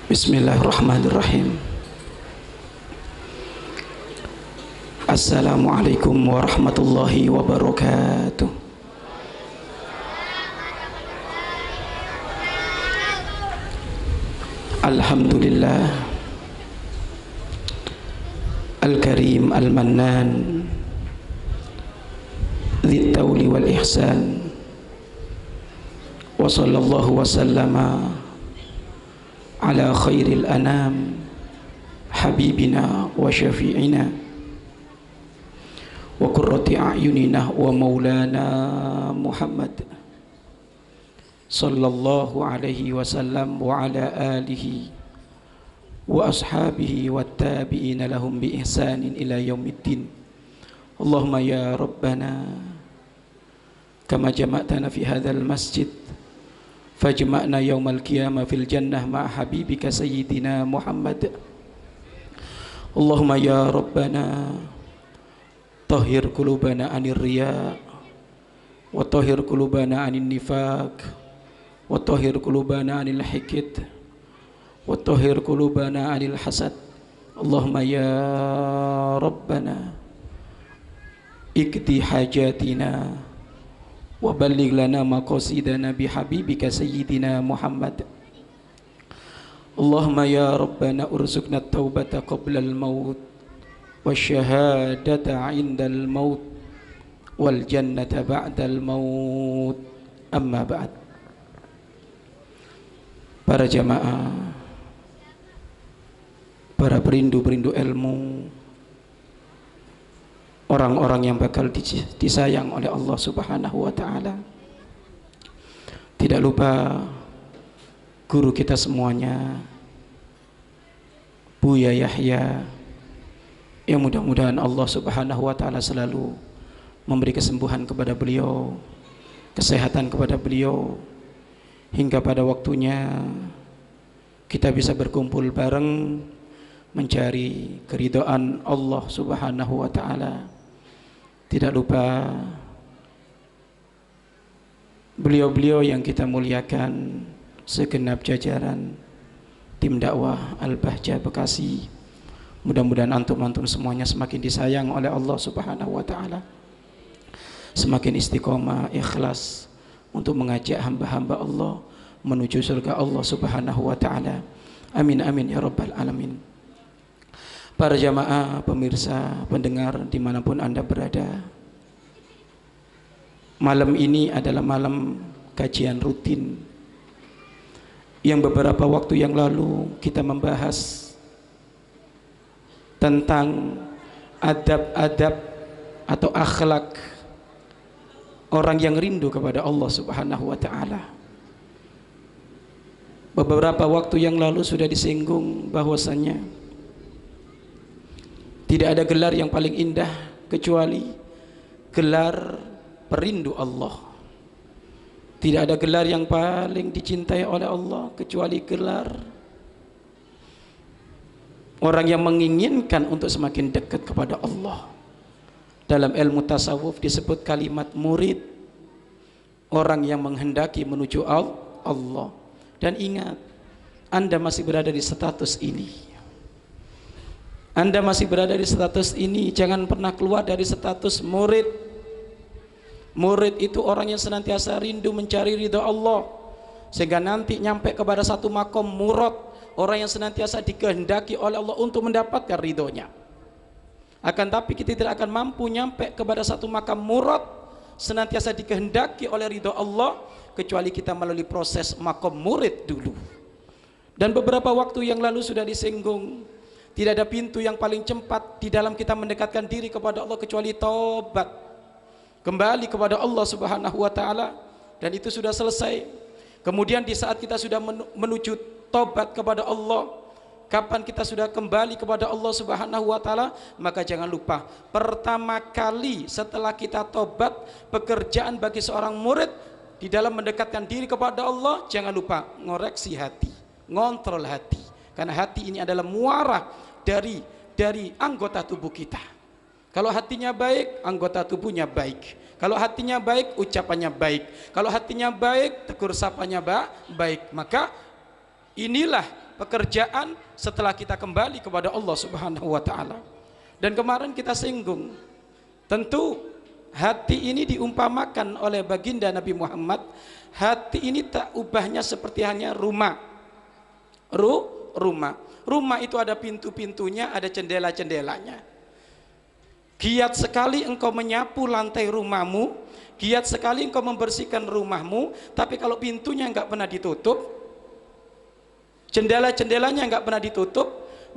Bismillahirrahmanirrahim. Assalamualaikum warahmatullahi wabarakatuh. Alhamdulillah Al-Karim Al-Mannan Dzit Tawli wal Ihsan. Wa sallallahu wa sallama ala khairil anam habibina wa syafi'ina wa qurrati a'yunina wa maulana Muhammad sallallahu alaihi wasallam wa ala alihi wa ashabihi wa tabi'ina lahum bi ihsanin ila yaumiddin. Allahumma ya Rabbana kama jama'tana fi hadzal masjid fajma'na yaumal qiyamah fil jannah ma'a habibika sayyidina Muhammad. Allahumma ya Rabbana tahhir qulubana anir riya wa tahhir qulubana anin nifaq wa tahhir qulubana anil hikd wa tahhir qulubana anil hasad. Allahumma ya Rabbana ikdi hajatina wa balligh lana maqasidana bihabibika sayyidina Muhammad. Allahumma ya Rabbana urzuqna taubata qabla al-maut wasyahadata 'inda al-maut wal jannata ba'da al-maut. Amma ba'd. Para jamaah, para perindu-perindu ilmu, orang-orang yang bakal disayang oleh Allah Subhanahu wa ta'ala. Tidak lupa guru kita semuanya, Buya Yahya, yang mudah-mudahan Allah Subhanahu wa ta'ala selalu memberi kesembuhan kepada beliau, kesehatan kepada beliau, hingga pada waktunya kita bisa berkumpul bareng mencari keridhaan Allah Subhanahu wa ta'ala. Tidak lupa beliau-beliau yang kita muliakan, segenap jajaran tim dakwah Al-Bahjah Bekasi. Mudah-mudahan antum-antum semuanya semakin disayang oleh Allah Subhanahu wa ta'ala, semakin istiqomah, ikhlas untuk mengajak hamba-hamba Allah menuju surga Allah Subhanahu wa ta'ala. Amin amin ya rabbal alamin. Para jamaah, pemirsa, pendengar dimanapun anda berada, malam ini adalah malam kajian rutin yang beberapa waktu yang lalu kita membahas tentang adab-adab atau akhlak orang yang rindu kepada Allah Subhanahu wa ta'ala. Beberapa waktu yang lalu sudah disinggung bahwasannya tidak ada gelar yang paling indah kecuali gelar perindu Allah. Tidak ada gelar yang paling dicintai oleh Allah kecuali gelar orang yang menginginkan untuk semakin dekat kepada Allah. Dalam ilmu tasawuf disebut kalimat murid, orang yang menghendaki menuju Allah. Dan ingat, anda masih berada di status ini. Anda masih berada di status ini, jangan pernah keluar dari status murid. Murid itu orang yang senantiasa rindu mencari ridha Allah, sehingga nanti nyampe kepada satu makom murad, orang yang senantiasa dikehendaki oleh Allah untuk mendapatkan ridhonya. Akan tapi kita tidak akan mampu nyampe kepada satu makam murad senantiasa dikehendaki oleh ridha Allah kecuali kita melalui proses makom murid dulu. Dan beberapa waktu yang lalu sudah disinggung, tidak ada pintu yang paling cepat di dalam kita mendekatkan diri kepada Allah kecuali taubat, kembali kepada Allah Subhanahu wa ta'ala. Dan itu sudah selesai. Kemudian di saat kita sudah menuju taubat kepada Allah, kapan kita sudah kembali kepada Allah Subhanahu wa ta'ala, maka jangan lupa, pertama kali setelah kita taubat, pekerjaan bagi seorang murid di dalam mendekatkan diri kepada Allah, jangan lupa ngoreksi hati, ngontrol hati. Karena hati ini adalah muara dari anggota tubuh kita. Kalau hatinya baik, anggota tubuhnya baik. Kalau hatinya baik, ucapannya baik. Kalau hatinya baik, tegur sapanya baik. Maka inilah pekerjaan setelah kita kembali kepada Allah Subhanahu wa taala. Dan kemarin kita singgung, tentu hati ini diumpamakan oleh baginda Nabi Muhammad, hati ini tak ubahnya seperti hanya rumah. Rumah itu ada pintu-pintunya, ada jendela-jendelanya. Giat sekali engkau menyapu lantai rumahmu, giat sekali engkau membersihkan rumahmu, tapi kalau pintunya enggak pernah ditutup, jendela-jendelanya enggak pernah ditutup,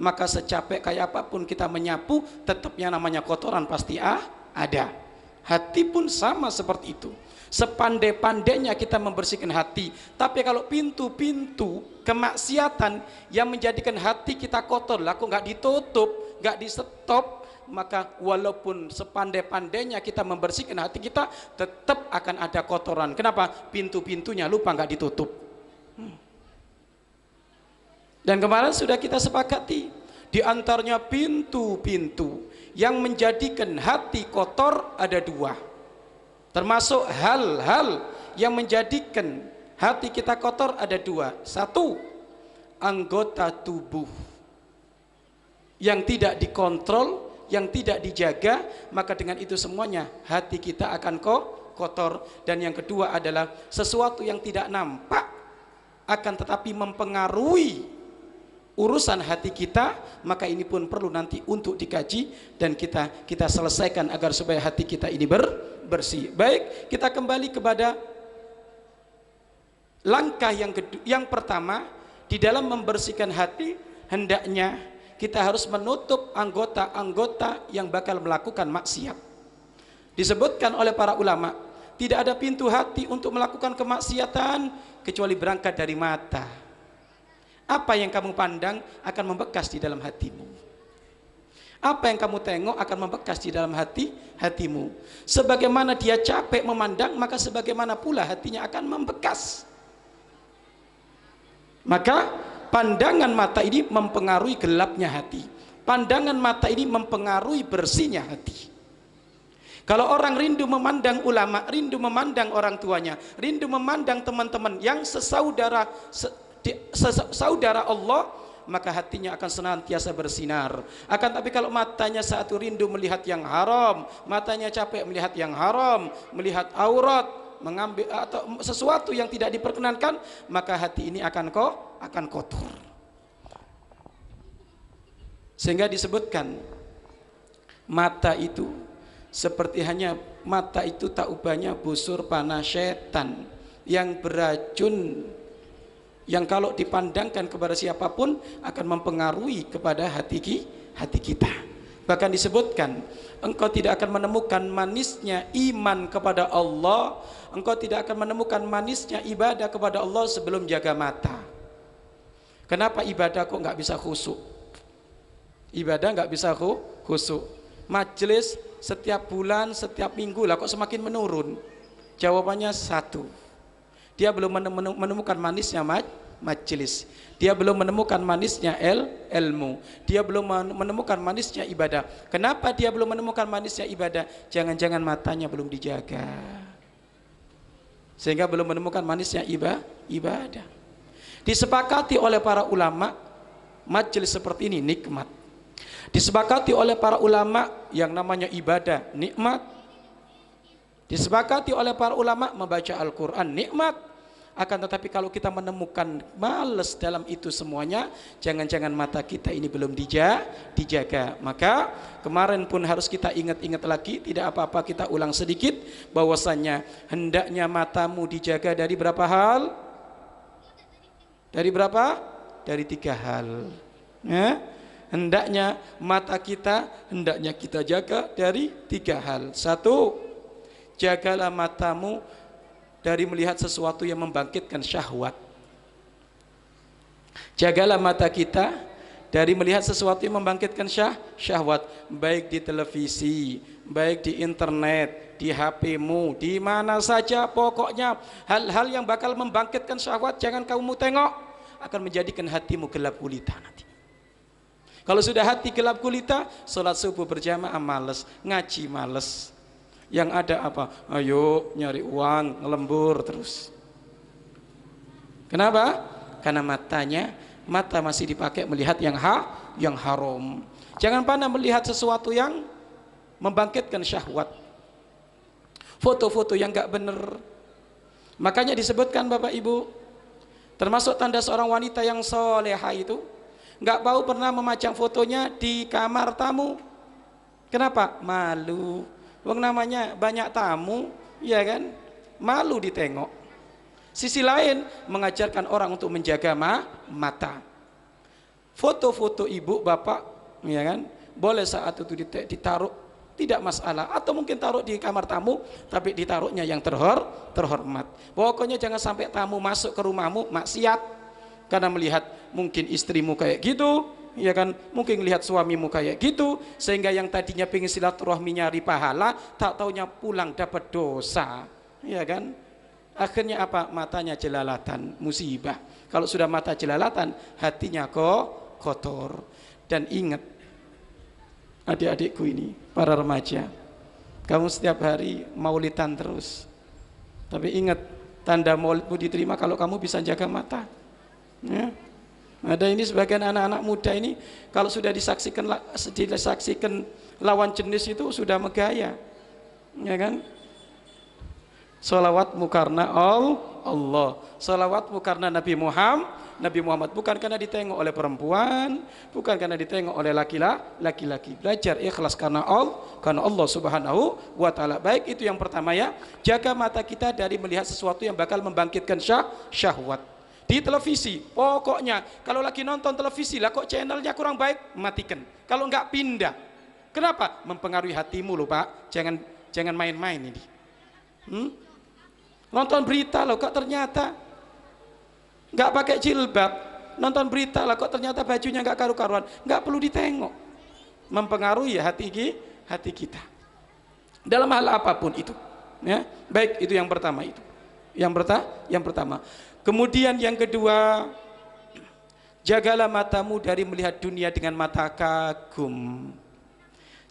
maka secapek kayak apapun kita menyapu, tetap yang namanya kotoran pasti ada. Hati pun sama seperti itu. Sepandai-pandainya kita membersihkan hati, tapi kalau pintu-pintu kemaksiatan yang menjadikan hati kita kotor, lah kok nggak ditutup, nggak di stop, maka walaupun sepandai-pandainya kita membersihkan hati kita, tetap akan ada kotoran. Kenapa? Pintu-pintunya lupa nggak ditutup. Dan kemarin sudah kita sepakati, di antaranya pintu-pintu yang menjadikan hati kotor ada dua. Termasuk hal-hal yang menjadikan hati kita kotor ada dua. Satu, anggota tubuh yang tidak dikontrol, yang tidak dijaga, maka dengan itu semuanya hati kita akan kotor. Dan yang kedua adalah sesuatu yang tidak nampak akan tetapi mempengaruhi urusan hati kita, maka ini pun perlu nanti untuk dikaji dan kita selesaikan agar supaya hati kita ini bersih. Baik, kita kembali kepada langkah yang pertama di dalam membersihkan hati. Hendaknya kita harus menutup anggota-anggota yang bakal melakukan maksiat. Disebutkan oleh para ulama, tidak ada pintu hati untuk melakukan kemaksiatan kecuali berangkat dari mata. Apa yang kamu pandang akan membekas di dalam hatimu. Apa yang kamu tengok akan membekas di dalam hatimu. Sebagaimana dia capek memandang, maka sebagaimana pula hatinya akan membekas. Maka pandangan mata ini mempengaruhi gelapnya hati. Pandangan mata ini mempengaruhi bersihnya hati. Kalau orang rindu memandang ulama, rindu memandang orang tuanya, rindu memandang teman-teman yang saudara Allah, maka hatinya akan senantiasa bersinar. Akan tapi kalau matanya saat itu rindu melihat yang haram, matanya capek melihat yang haram, melihat aurat, mengambil atau sesuatu yang tidak diperkenankan, maka hati ini akan kotor. Sehingga disebutkan mata itu seperti hanya mata itu tak ubahnya busur panah setan yang beracun, yang kalau dipandangkan kepada siapapun akan mempengaruhi kepada hati kita. Bahkan disebutkan, engkau tidak akan menemukan manisnya iman kepada Allah, engkau tidak akan menemukan manisnya ibadah kepada Allah sebelum jaga mata. Kenapa ibadah kok nggak bisa khusyuk? Ibadah nggak bisa khusyuk. Majelis setiap bulan, setiap minggu lah kok semakin menurun? Jawabannya satu, dia belum menemukan manisnya majelis, dia belum menemukan manisnya ilmu, dia belum menemukan manisnya ibadah. Kenapa dia belum menemukan manisnya ibadah? Jangan-jangan matanya belum dijaga, sehingga belum menemukan manisnya ibadah. Disepakati oleh para ulama, majelis seperti ini nikmat. Disepakati oleh para ulama yang namanya ibadah nikmat. Disepakati oleh para ulama membaca Al-Quran nikmat. Akan tetapi kalau kita menemukan males dalam itu semuanya, jangan-jangan mata kita ini belum dijaga. Maka kemarin pun harus kita ingat-ingat lagi, tidak apa-apa kita ulang sedikit, bahwasannya hendaknya matamu dijaga dari berapa hal? Dari berapa? Dari 3 hal. Hendaknya mata kita, hendaknya kita jaga dari 3 hal. 1, jagalah matamu dari melihat sesuatu yang membangkitkan syahwat. Jagalah mata kita dari melihat sesuatu yang membangkitkan syahwat, baik di televisi, baik di internet, di HP-mu, di mana saja, pokoknya hal-hal yang bakal membangkitkan syahwat jangan kamu tengok, akan menjadikan hatimu gelap gulita nanti. Kalau sudah hati gelap gulita, sholat subuh berjamaah males, ngaji males. Yang ada apa? Ayo nyari uang, ngelembur terus. Kenapa? Karena matanya Mata masih dipakai melihat yang haram. Jangan pernah melihat sesuatu yang membangkitkan syahwat. Foto-foto yang enggak benar. Makanya disebutkan Bapak Ibu, termasuk tanda seorang wanita yang soleha itu enggak mau pernah memajang fotonya di kamar tamu. Kenapa? Malu. Wong namanya banyak tamu, ya kan? Malu ditengok. Sisi lain mengajarkan orang untuk menjaga mata. Foto-foto ibu bapak, ya kan? Boleh saat itu ditaruh, tidak masalah. Atau mungkin taruh di kamar tamu, tapi ditaruhnya yang terhormat. Pokoknya jangan sampai tamu masuk ke rumahmu maksiat karena melihat mungkin istrimu kayak gitu, ya kan, mungkin lihat suamimu kayak gitu, sehingga yang tadinya pengen silaturahmi nyari pahala, tak taunya pulang dapat dosa, ya kan. Akhirnya apa? Matanya jelalatan, musibah. Kalau sudah mata jelalatan, hatinya kok kotor. Dan ingat, adik-adikku ini, para remaja, kamu setiap hari maulidan terus, tapi ingat, tanda maulidmu diterima kalau kamu bisa jaga mata, ya. Ada ini sebagian anak-anak muda ini kalau sudah disaksikan lawan jenis itu sudah megaya, ya kan? Salawatmu karena Allah, salawatmu karena Nabi Muhammad, bukan karena ditengok oleh perempuan, bukan karena ditengok oleh laki-laki. Belajar ikhlas karena Allah Subhanahu wa taala. Baik, itu yang pertama ya. Jaga mata kita dari melihat sesuatu yang bakal membangkitkan syahwat. Di televisi, pokoknya kalau lagi nonton televisi lah kok channelnya kurang baik, matikan. Kalau enggak pindah. Kenapa? Mempengaruhi hatimu loh Pak. Jangan main-main ini. Nonton berita loh kok ternyata nggak pakai jilbab, nonton berita lah kok ternyata bajunya nggak karu-karuan, nggak perlu ditengok. Mempengaruhi hati kita dalam hal apapun itu, ya. Baik, itu yang pertama itu. Yang pertama. Kemudian yang kedua, jagalah matamu dari melihat dunia dengan mata kagum.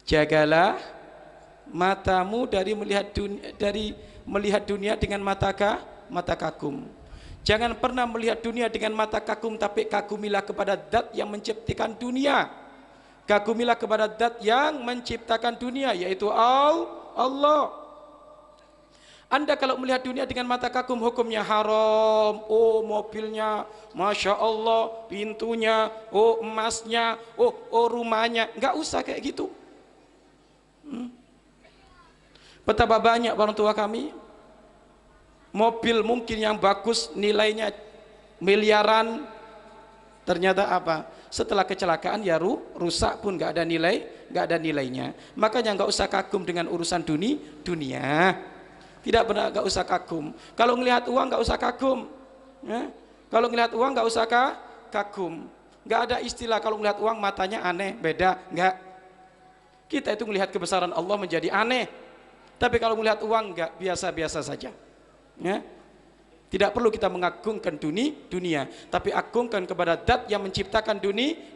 Jagalah matamu dari melihat dunia dengan mata kagum. Jangan pernah melihat dunia dengan mata kagum, tapi kagumilah kepada zat yang menciptakan dunia. Kagumilah kepada zat yang menciptakan dunia, yaitu Allah. Anda kalau melihat dunia dengan mata kagum, hukumnya haram. Oh, mobilnya, masya Allah, pintunya, oh emasnya, oh rumahnya, nggak usah kayak gitu. Betapa banyak orang tua kami, mobil mungkin yang bagus nilainya miliaran, ternyata apa? Setelah kecelakaan ya rusak pun nggak ada nilainya. Makanya nggak usah kagum dengan urusan dunia. Tidak benar, nggak usah kagum. Kalau ngelihat uang nggak usah kagum, ya? Kalau ngelihat uang nggak usah kagum. Nggak ada istilah kalau ngelihat uang matanya aneh, beda, nggak. Kita itu melihat kebesaran Allah menjadi aneh. Tapi kalau melihat uang enggak, biasa-biasa saja, ya. Tidak perlu kita mengagungkan dunia, tapi agungkan kepada zat yang menciptakan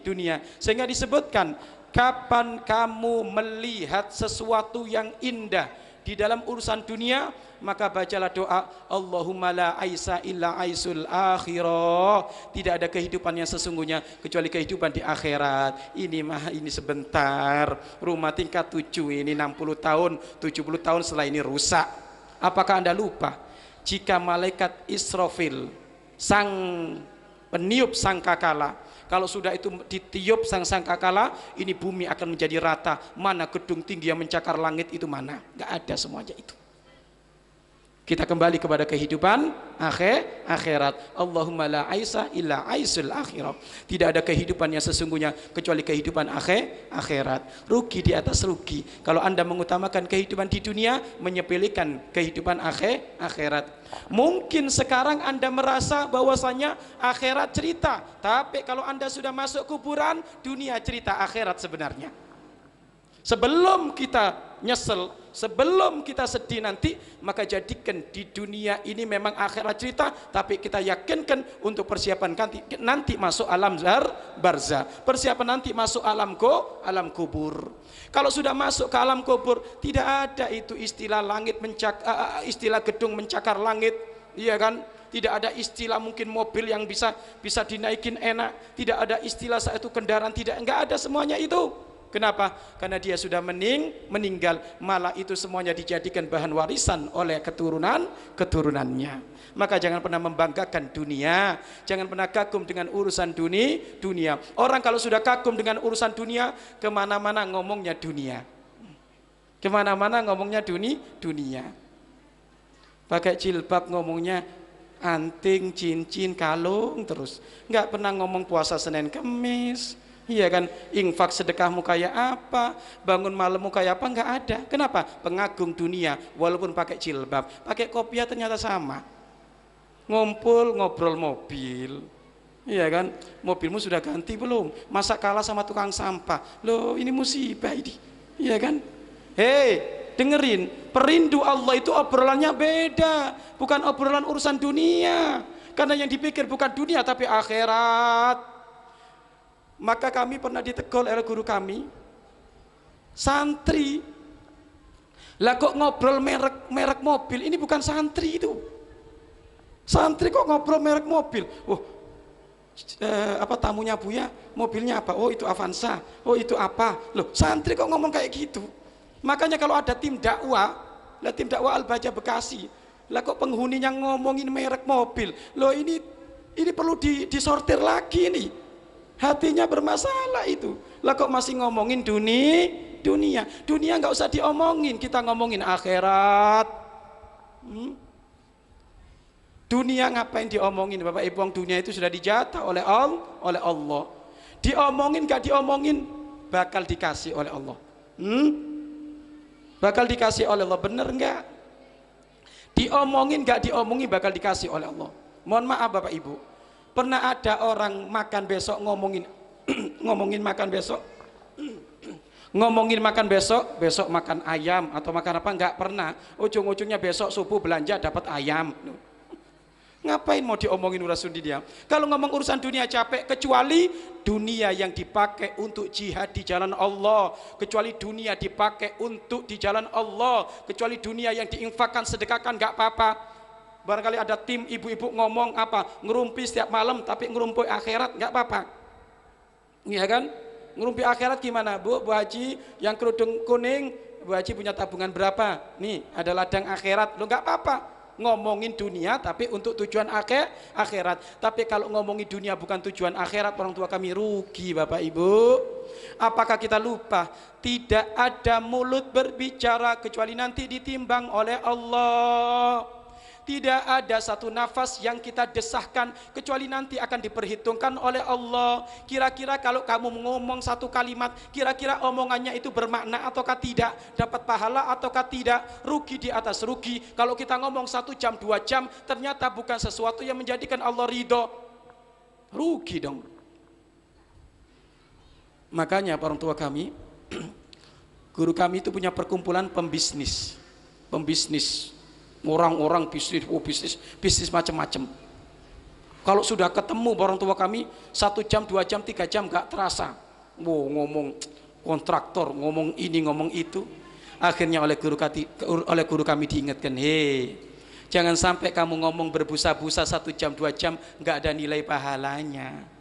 dunia. Sehingga disebutkan, kapan kamu melihat sesuatu yang indah di dalam urusan dunia, maka bacalah doa, Allahumma la aisa illa aisul akhirah. Tidak ada kehidupan yang sesungguhnya kecuali kehidupan di akhirat. Ini sebentar. Rumah tingkat 7 ini 60 tahun, 70 tahun setelah ini rusak. Apakah Anda lupa jika malaikat Israfil, sang peniup sangkakala, kalau sudah itu ditiup sang sangkakala, ini bumi akan menjadi rata. Mana gedung tinggi yang mencakar langit itu mana? Nggak ada semuanya itu. Kita kembali kepada kehidupan akhirat. Allahumma la aisa illa aisul akhirah. Tidak ada kehidupan yang sesungguhnya kecuali kehidupan akhirat. Rugi di atas rugi kalau Anda mengutamakan kehidupan di dunia, menyepelekan kehidupan akhirat. Mungkin sekarang Anda merasa bahwasanya akhirat cerita, tapi kalau Anda sudah masuk kuburan, dunia cerita akhirat sebenarnya. Sebelum kita nyesel, sebelum kita sedih nanti, maka jadikan di dunia ini memang akhirat cerita, tapi kita yakinkan untuk persiapan nanti masuk alam barzah, persiapan nanti masuk alam kubur. Kalau sudah masuk ke alam kubur, tidak ada itu istilah langit istilah gedung mencakar langit, Iya kan? Tidak ada istilah mungkin mobil yang bisa dinaikin enak, tidak ada istilah saat itu kendaraan, enggak ada semuanya itu. Kenapa? Karena dia sudah meninggal, malah itu semuanya dijadikan bahan warisan oleh keturunannya. Maka jangan pernah membanggakan dunia, jangan pernah kagum dengan urusan dunia. Orang kalau sudah kagum dengan urusan dunia, kemana-mana ngomongnya dunia. Kemana-mana ngomongnya dunia. Pakai jilbab ngomongnya anting, cincin, kalung terus. Nggak pernah ngomong puasa Senin Kemis. Iya kan? Infak sedekahmu kayak apa? Bangun malammu kayak apa? Nggak ada. Kenapa? Pengagung dunia. Walaupun pakai jilbab, pakai kopiah ternyata sama. Ngumpul ngobrol mobil. Iya kan? Mobilmu sudah ganti belum? Masa kalah sama tukang sampah? Loh, ini musibah ini. Iya kan? Hei, dengerin, perindu Allah itu obrolannya beda, bukan obrolan urusan dunia. Karena yang dipikir bukan dunia tapi akhirat. Maka kami pernah ditegur oleh guru kami, santri, lah kok ngobrol merek mobil, ini bukan santri itu. Santri kok ngobrol merek mobil? Oh, apa tamunya Buya, mobilnya apa? Oh itu Avanza. Oh itu apa? Loh, santri kok ngomong kayak gitu? Makanya kalau ada tim dakwah, lah tim dakwah Al-Baja Bekasi, lah kok penghuninya ngomongin merek mobil, loh ini perlu disortir lagi nih, hatinya bermasalah itu. Lah kok masih ngomongin dunia nggak usah diomongin, kita ngomongin akhirat. Dunia ngapain diomongin Bapak Ibu? Dunia itu sudah dijatah oleh Allah. Diomongin nggak diomongin bakal dikasih oleh Allah. Bakal dikasih oleh Allah, bener enggak? Diomongin nggak diomongin bakal dikasih oleh Allah. Mohon maaf Bapak Ibu, pernah ada orang makan besok ngomongin makan besok makan ayam atau makan apa? Enggak pernah. Ujung-ujungnya besok subuh belanja dapat ayam. Ngapain mau diomongin urusan dunia? Kalau ngomong urusan dunia capek, kecuali dunia yang dipakai untuk jihad di jalan Allah, kecuali dunia dipakai untuk di jalan Allah, kecuali dunia yang diinfakkan, sedekahkan, nggak apa-apa. Barangkali ada tim ibu-ibu ngomong apa, ngerumpi setiap malam tapi ngerumpi akhirat, nggak apa-apa. Iya kan? Ngerumpi akhirat gimana? Bu Haji yang kerudung kuning, Bu Haji punya tabungan berapa? Nih ada ladang akhirat, lo nggak apa-apa. Ngomongin dunia tapi untuk tujuan akhirat. Tapi kalau ngomongin dunia bukan tujuan akhirat, orang tua kami rugi Bapak Ibu. Apakah kita lupa tidak ada mulut berbicara kecuali nanti ditimbang oleh Allah. Tidak ada satu nafas yang kita desahkan kecuali nanti akan diperhitungkan oleh Allah. Kira-kira kalau kamu ngomong satu kalimat, kira-kira omongannya itu bermakna ataukah tidak, dapat pahala ataukah tidak, rugi di atas rugi. Kalau kita ngomong 1 jam 2 jam ternyata bukan sesuatu yang menjadikan Allah ridho, rugi dong. Makanya orang tua kami, guru kami itu punya perkumpulan pembisnis, orang-orang bisnis macam-macam. Kalau sudah ketemu orang tua kami 1 jam 2 jam 3 jam nggak terasa. Ngomong kontraktor, ngomong ini ngomong itu. Akhirnya oleh guru kami diingatkan, hei, jangan sampai kamu ngomong berbusa-busa 1 jam 2 jam nggak ada nilai pahalanya.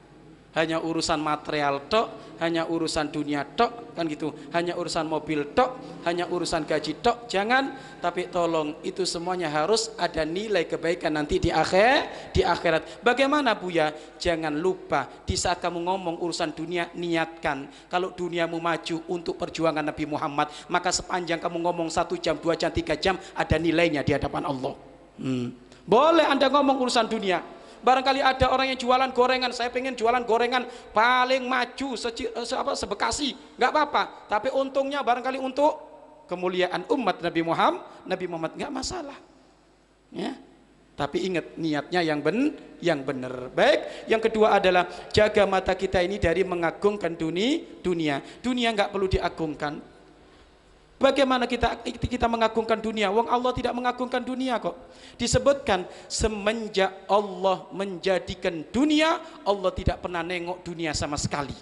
Hanya urusan material tok, hanya urusan dunia tok, kan gitu. Hanya urusan mobil tok, hanya urusan gaji tok, jangan. Tapi tolong itu semuanya harus ada nilai kebaikan nanti di akhirat. Bagaimana Buya? Jangan lupa di saat kamu ngomong urusan dunia, niatkan kalau duniamu maju untuk perjuangan Nabi Muhammad, maka sepanjang kamu ngomong 1 jam 2 jam 3 jam ada nilainya di hadapan Allah. Boleh Anda ngomong urusan dunia. Barangkali ada orang yang jualan gorengan, saya pengen jualan gorengan paling maju sebekasi, nggak apa-apa. Tapi untungnya barangkali untuk kemuliaan umat Nabi Muhammad nggak masalah. Ya. Tapi ingat niatnya yang benar. Baik, yang kedua adalah jaga mata kita ini dari mengagungkan dunia. Dunia nggak perlu diagungkan. Bagaimana kita mengagungkan dunia? Wong Allah tidak mengagungkan dunia kok. Disebutkan semenjak Allah menjadikan dunia, Allah tidak pernah nengok dunia sama sekali.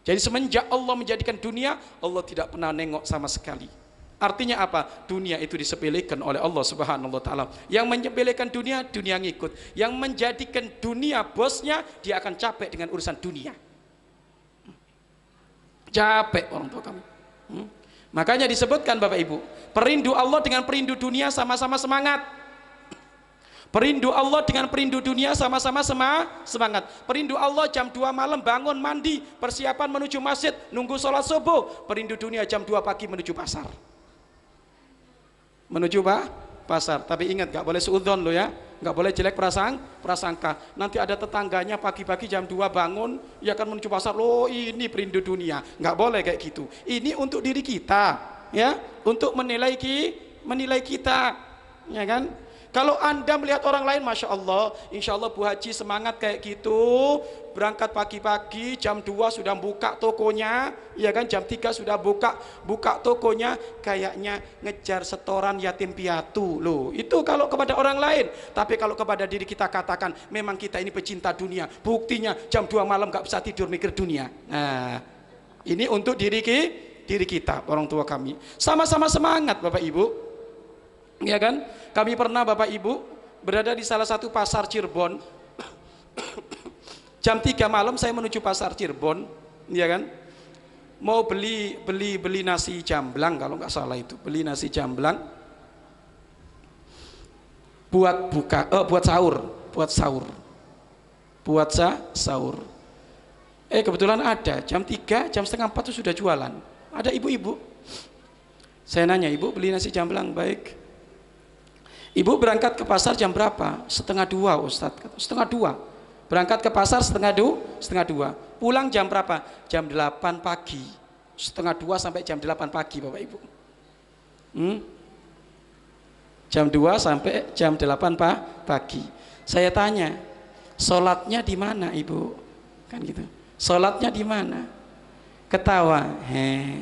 Jadi semenjak Allah menjadikan dunia, Allah tidak pernah nengok sama sekali. Artinya apa? Dunia itu disepelekan oleh Allah Subhanahu wa taala. Yang menyepelekan dunia, dunia ngikut. Yang menjadikan dunia bosnya, dia akan capek dengan urusan dunia. Capek orang tua kami. Makanya disebutkan Bapak Ibu, perindu Allah dengan perindu dunia sama-sama semangat. Perindu Allah dengan perindu dunia sama-sama semangat. Perindu Allah jam 2 malam bangun mandi, persiapan menuju masjid, nunggu sholat subuh. Perindu dunia jam 2 pagi menuju pasar. Menuju pasar. Tapi ingat, gak boleh suudzon lo ya, gak boleh jelek prasangka. Nanti ada tetangganya pagi-pagi jam 2 bangun, ya kan menuju pasar, lo ini perindu dunia. Gak boleh kayak gitu. Ini untuk diri kita, ya, untuk menilai kita, ya kan. Kalau Anda melihat orang lain, Masya Allah, Insya Allah Bu Haji semangat kayak gitu, berangkat pagi-pagi jam 2 sudah buka tokonya, ya kan, jam 3 sudah buka tokonya, kayaknya ngejar setoran yatim piatu loh. Itu kalau kepada orang lain. Tapi kalau kepada diri kita katakan, memang kita ini pecinta dunia, buktinya jam 2 malam gak bisa tidur mikir dunia. Nah, ini untuk diri kita, orang tua kami. Sama-sama semangat Bapak Ibu. Ya kan? Kami pernah Bapak Ibu berada di salah satu pasar Cirebon. Jam 3 malam saya menuju pasar Cirebon, ya kan? Mau beli nasi jamblang kalau nggak salah itu, beli nasi jamblang buat sahur. Kebetulan ada jam 3, jam setengah 4 itu sudah jualan. Ada ibu-ibu. Saya nanya, "Ibu beli nasi jamblang?" "Baik." "Ibu berangkat ke pasar jam berapa?" "Setengah 2 Ustadz." "Setengah 2. Berangkat ke pasar setengah 2. Pulang jam berapa?" "Jam 8 pagi." Setengah 2 sampai jam 8 pagi Bapak Ibu. Jam 2 sampai jam 8 pagi. Saya tanya, "Sholatnya di mana Ibu?" Kan gitu. "Sholatnya di mana?" Ketawa.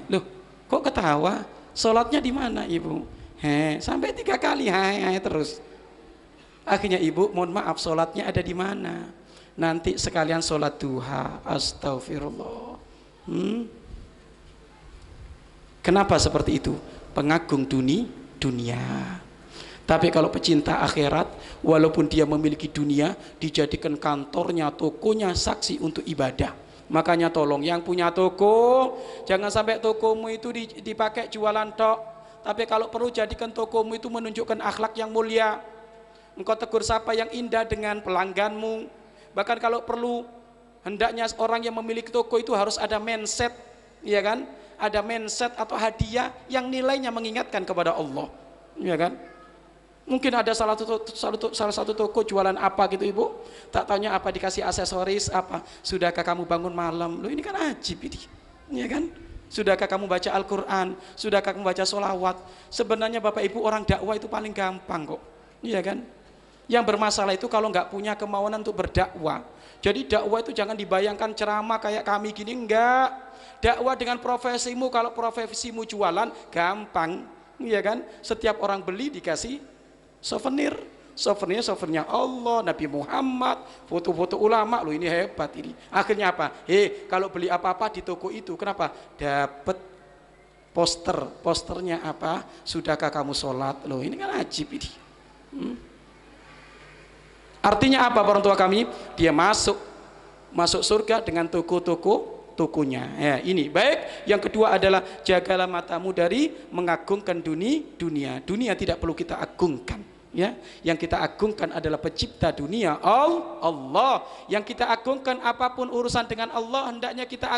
Loh, kok ketawa? "Sholatnya di mana Ibu?" Sampai 3 kali terus. Akhirnya, "Ibu, mohon maaf, sholatnya ada di mana? Nanti sekalian sholat duha." Astagfirullah. Kenapa seperti itu? Pengagung dunia. Tapi kalau pecinta akhirat, walaupun dia memiliki dunia, dijadikan kantornya, tokonya saksi untuk ibadah. Makanya tolong yang punya toko, jangan sampai tokomu itu dipakai jualan tok. Tapi kalau perlu jadikan tokomu itu menunjukkan akhlak yang mulia. Engkau tegur sapa yang indah dengan pelangganmu. Bahkan kalau perlu, hendaknya orang yang memiliki toko itu harus ada mindset, ya kan? Ada mindset atau hadiah yang nilainya mengingatkan kepada Allah, ya kan? Mungkin ada salah satu toko jualan apa gitu Ibu, tak tanya apa dikasih aksesoris apa. "Sudahkah kamu bangun malam?" Loh, ini kan ajib ini, ya kan? Sudahkah kamu baca Al-Quran? Sudahkah kamu baca sholawat? Sebenarnya Bapak Ibu, orang dakwah itu paling gampang kok, iya kan? Yang bermasalah itu kalau nggak punya kemauan untuk berdakwah. Jadi dakwah itu jangan dibayangkan ceramah kayak kami gini, enggak. Dakwah dengan profesimu, kalau profesimu jualan, gampang, iya kan? Setiap orang beli dikasih souvenirnya Allah, Nabi Muhammad, foto-foto ulama. Loh, ini hebat ini. Akhirnya apa? Kalau beli apa-apa di toko itu, kenapa? Dapat posternya apa? "Sudahkah kamu sholat?" Loh, ini kan ajib ini. Artinya apa orang tua kami? Dia masuk surga dengan tokonya. Ya, ini baik. Yang kedua adalah jagalah matamu dari mengagungkan dunia. Dunia tidak perlu kita agungkan. Ya, yang kita agungkan adalah pencipta dunia, Allah. Yang kita agungkan apapun urusan dengan Allah, hendaknya kita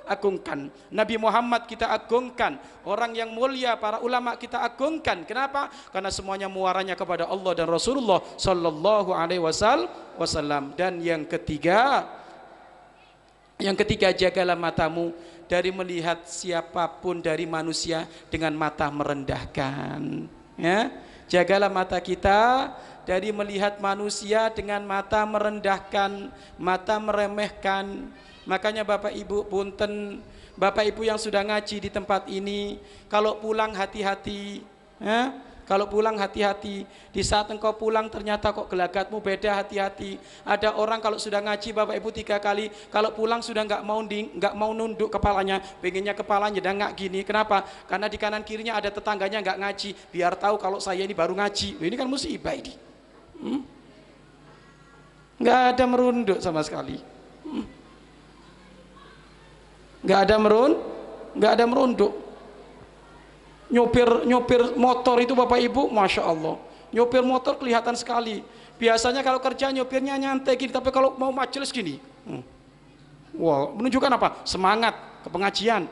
agungkan. Nabi Muhammad kita agungkan, orang yang mulia, para ulama kita agungkan. Kenapa? Karena semuanya muaranya kepada Allah dan Rasulullah Sallallahu Alaihi Wasallam. Dan yang ketiga, jagalah matamu dari melihat siapapun dari manusia dengan mata merendahkan. Ya, jagalah mata kita dari melihat manusia dengan mata merendahkan, mata meremehkan. Makanya Bapak Ibu punten, Bapak Ibu yang sudah ngaji di tempat ini, kalau pulang hati-hati, ya, Kalau pulang hati-hati. Di saat engkau pulang ternyata kok gelagatmu beda, hati-hati. Ada orang kalau sudah ngaji Bapak Ibu 3 kali, kalau pulang sudah nggak mau nunduk kepalanya, pengennya kepalanya dan nggak gini. Kenapa? Karena di kanan kirinya ada tetangganya nggak ngaji, biar tahu kalau saya ini baru ngaji. Ini kan musibah ini. Nggak ada merunduk sama sekali. Nggak ada merunduk. Nyopir motor itu Bapak Ibu, Masya Allah, nyopir motor kelihatan sekali. Biasanya kalau kerja nyopirnya nyantai gini, tapi kalau mau majelis gini, wow, menunjukkan apa? Semangat ke pengajian.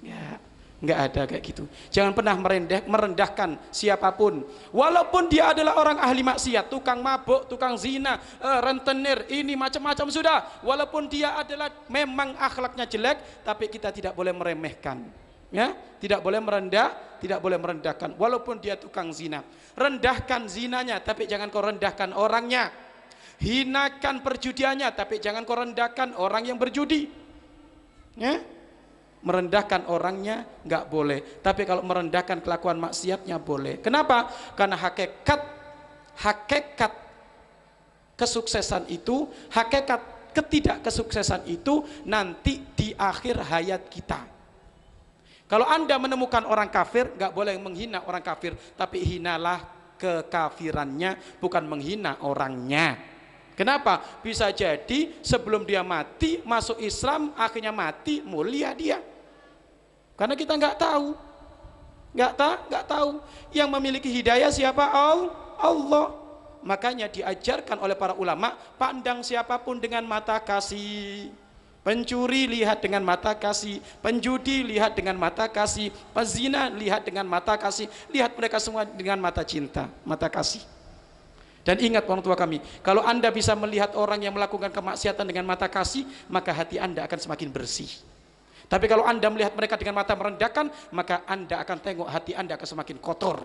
Ya, nggak ada kayak gitu. Jangan pernah merendahkan siapapun, walaupun dia adalah orang ahli maksiat, tukang mabuk, tukang zina, rentenir, ini macam-macam sudah. Walaupun dia adalah memang akhlaknya jelek, tapi kita tidak boleh meremehkan. Ya, tidak boleh merendahkan, walaupun dia tukang zina. Rendahkan zinanya, tapi jangan kau rendahkan orangnya. Hinakan perjudiannya, tapi jangan kau rendahkan orang yang berjudi. Ya, merendahkan orangnya nggak boleh, tapi kalau merendahkan kelakuan maksiatnya boleh. Kenapa? Karena hakikat kesuksesan itu, hakikat ketidakkesuksesan itu nanti di akhir hayat kita. Kalau Anda menemukan orang kafir, nggak boleh menghina orang kafir, tapi hinalah kekafirannya, bukan menghina orangnya. Kenapa? Bisa jadi sebelum dia mati masuk Islam, akhirnya mati mulia dia. Karena kita nggak tahu, nggak tahu. Yang memiliki hidayah siapa? Allah. Makanya diajarkan oleh para ulama, pandang siapapun dengan mata kasih. Pencuri lihat dengan mata kasih, penjudi lihat dengan mata kasih, pezina lihat dengan mata kasih, lihat mereka semua dengan mata cinta, mata kasih. Dan ingat orang tua kami, kalau Anda bisa melihat orang yang melakukan kemaksiatan dengan mata kasih, maka hati Anda akan semakin bersih. Tapi kalau Anda melihat mereka dengan mata merendahkan, maka Anda akan tengok hati Anda akan semakin kotor.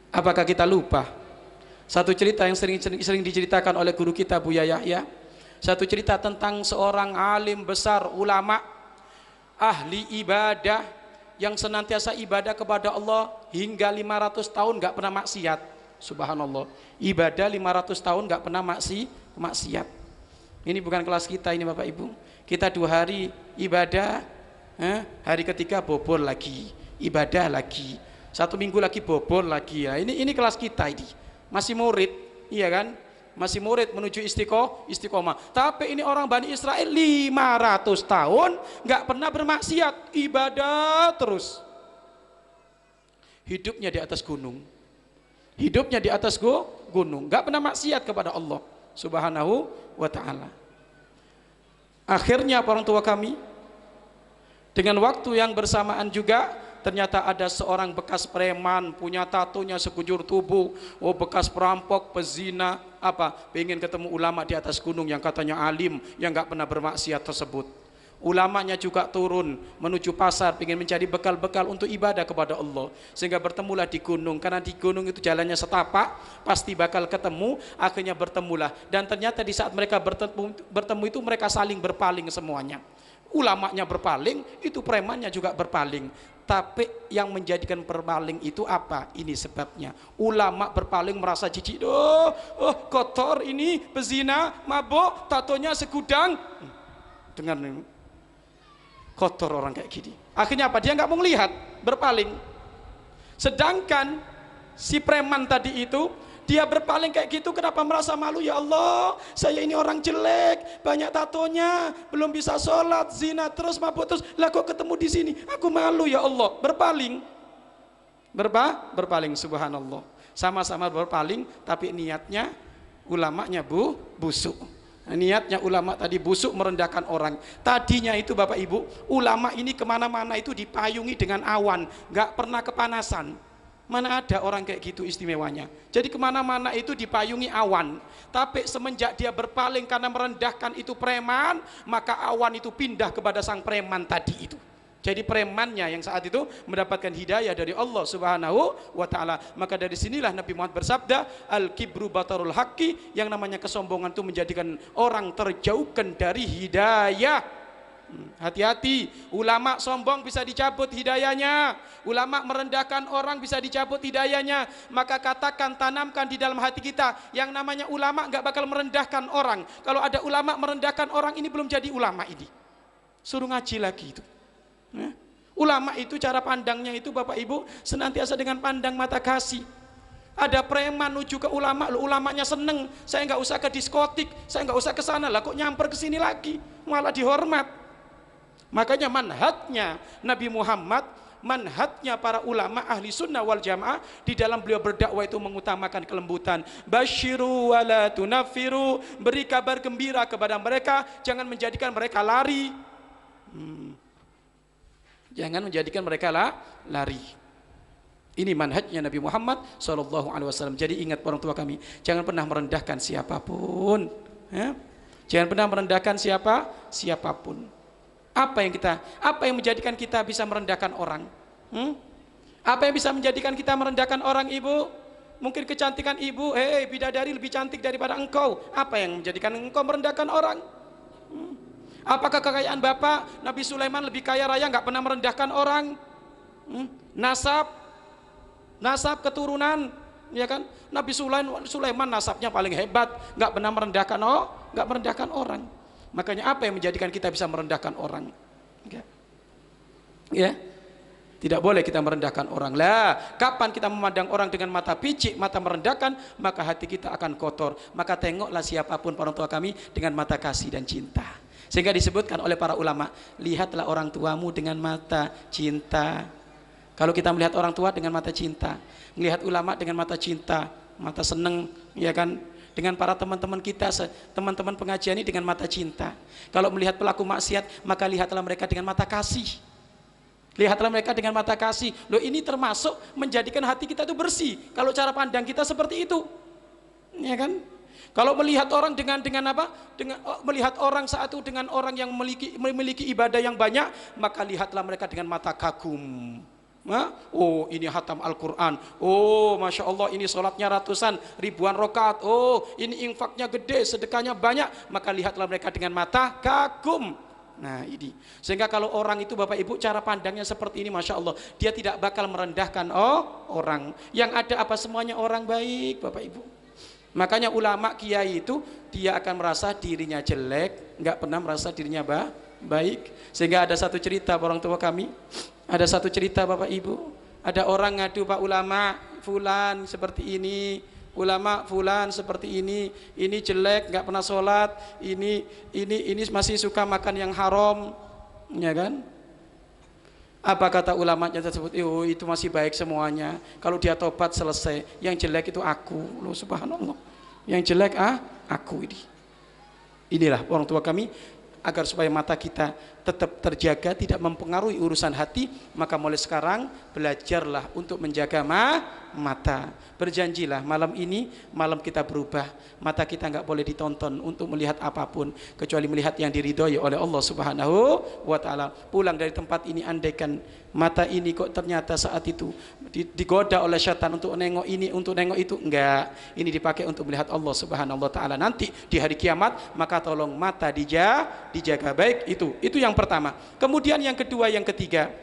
Apakah kita lupa? Satu cerita yang sering diceritakan oleh guru kita Buya Yahya. Satu cerita tentang seorang alim besar, ulama, ahli ibadah, yang senantiasa ibadah kepada Allah hingga 500 tahun nggak pernah maksiat. Subhanallah, ibadah 500 tahun nggak pernah maksiat. Ini bukan kelas kita ini Bapak Ibu. Kita 2 hari ibadah, hari ketiga bobol lagi, ibadah lagi, 1 minggu lagi bobol lagi. Ya, ini kelas kita ini. Masih murid, iya kan? Masih murid menuju istiqomah. Tapi ini orang Bani Israel 500 tahun nggak pernah bermaksiat, ibadah terus. Hidupnya di atas gunung. Hidupnya di atas gunung, nggak pernah maksiat kepada Allah Subhanahu wa taala. Akhirnya orang tua kami, dengan waktu yang bersamaan juga ternyata ada seorang bekas preman, punya tatonya sekujur tubuh, bekas perampok, pezina, pengen ketemu ulama di atas gunung yang katanya alim, yang nggak pernah bermaksiat tersebut. Ulamanya juga turun menuju pasar, pengen mencari bekal-bekal untuk ibadah kepada Allah, sehingga bertemulah di gunung. Karena di gunung itu jalannya setapak, pasti bakal ketemu. Akhirnya bertemulah, dan ternyata di saat mereka bertemu itu mereka saling berpaling semuanya. Ulamanya berpaling, itu premannya juga berpaling. Tapi yang menjadikan berpaling itu apa? Ini sebabnya. Ulama berpaling merasa jijik. Kotor ini, pezina, mabuk, tatonya segudang. Dengar kotor orang kayak gini. Akhirnya apa? Dia nggak mau melihat, berpaling. Sedangkan si preman tadi itu, dia berpaling kayak gitu, kenapa merasa malu? Ya Allah, saya ini orang jelek, banyak tatonya, belum bisa sholat, zina terus, mabuk terus, lah kok ketemu di sini, aku malu ya Allah. Berpaling, berpaling, subhanallah. Sama-sama berpaling, tapi niatnya ulamanya busuk. Niatnya ulama tadi busuk, merendahkan orang. Tadinya itu Bapak Ibu, ulama ini kemana-mana itu dipayungi dengan awan, nggak pernah kepanasan. Mana ada orang kayak gitu istimewanya. Jadi kemana-mana itu dipayungi awan. Tapi semenjak dia berpaling karena merendahkan itu preman, maka awan itu pindah kepada sang preman tadi itu. Jadi premannya yang saat itu mendapatkan hidayah dari Allah Subhanahu wa taala. Maka dari sinilah Nabi Muhammad bersabda, al-kibru batarul haqqi, yang namanya kesombongan itu menjadikan orang terjauhkan dari hidayah. Hati-hati, ulama sombong bisa dicabut hidayahnya, ulama merendahkan orang bisa dicabut hidayahnya. Maka katakan, tanamkan di dalam hati kita, yang namanya ulama nggak bakal merendahkan orang. Kalau ada ulama merendahkan orang, ini belum jadi ulama ini. Suruh ngaji lagi itu. Ulama itu cara pandangnya itu Bapak Ibu senantiasa dengan pandang mata kasih. Ada preman menuju ke ulama, ulamanya seneng, saya nggak usah ke diskotik, saya nggak usah ke sana, lah kok nyamper ke sini lagi, malah dihormat. Makanya manhajnya Nabi Muhammad, manhajnya para ulama ahli sunnah wal jamaah di dalam beliau berdakwah itu mengutamakan kelembutan. Basyiru wala tunafiru, beri kabar gembira kepada mereka, jangan menjadikan mereka lari. Jangan menjadikan mereka lari. Ini manhajnya Nabi Muhammad SAW. Jadi ingat orang tua kami, jangan pernah merendahkan siapapun. Jangan pernah merendahkan siapapun. Apa yang menjadikan kita bisa merendahkan orang? Apa yang bisa menjadikan kita merendahkan orang, Ibu? Mungkin kecantikan Ibu, bidadari lebih cantik daripada engkau. Apa yang menjadikan engkau merendahkan orang? Apakah kekayaan Bapak Nabi Sulaiman lebih kaya raya, nggak pernah merendahkan orang? Nasab keturunan, ya kan? Nabi Sulaiman nasabnya paling hebat, nggak pernah merendahkan orang. Makanya apa yang menjadikan kita bisa merendahkan orang? Ya, tidak boleh kita merendahkan orang. Lah, kapan kita memandang orang dengan mata picik, mata merendahkan, maka hati kita akan kotor. Maka tengoklah siapapun orang tua kami dengan mata kasih dan cinta. Sehingga disebutkan oleh para ulama, lihatlah orang tuamu dengan mata cinta. Kalau kita melihat orang tua dengan mata cinta, melihat ulama dengan mata cinta, mata seneng, ya kan? Dengan para teman-teman kita, teman-teman pengajian ini dengan mata cinta. Kalau melihat pelaku maksiat, maka lihatlah mereka dengan mata kasih. Lihatlah mereka dengan mata kasih. Loh, ini termasuk menjadikan hati kita itu bersih. Kalau cara pandang kita seperti itu, ya kan? Kalau melihat orang melihat orang saat itu dengan orang yang memiliki ibadah yang banyak, maka lihatlah mereka dengan mata kagum. Oh, ini hatam Al-Quran. Oh, Masya Allah, ini sholatnya ratusan, ribuan rakaat. Oh, ini infaknya gede, sedekahnya banyak. Maka lihatlah mereka dengan mata kagum. Nah, ini. Sehingga kalau orang itu Bapak Ibu cara pandangnya seperti ini, Masya Allah, dia tidak bakal merendahkan orang. Yang ada apa semuanya orang baik, Bapak Ibu. Makanya ulama kiai itu dia akan merasa dirinya jelek, nggak pernah merasa dirinya baik. Sehingga ada satu cerita orang tua kami. Ada satu cerita Bapak Ibu, ada orang ngadu, Pak ulama fulan seperti ini, ulama fulan seperti ini jelek, nggak pernah sholat, ini masih suka makan yang haram, ya kan? Apa kata ulamanya tersebut? Itu masih baik semuanya. Kalau dia tobat selesai, yang jelek itu aku. Loh, subhanallah, yang jelek aku ini. Inilah orang tua kami. Agar supaya mata kita tetap terjaga, tidak mempengaruhi urusan hati, maka mulai sekarang belajarlah untuk menjaga mata. Berjanjilah malam ini, malam kita berubah. Mata kita nggak boleh ditonton untuk melihat apapun kecuali melihat yang diridhoi oleh Allah Subhanahu wa Ta'ala. Pulang dari tempat ini, andaikan mata ini kok ternyata saat itu digoda oleh syaitan untuk nengok ini, untuk nengok itu, enggak. Ini dipakai untuk melihat Allah Subhanahu wa Ta'ala. Nanti di hari kiamat, maka tolong mata dijaga baik. Itu yang pertama. Kemudian yang kedua, yang ketiga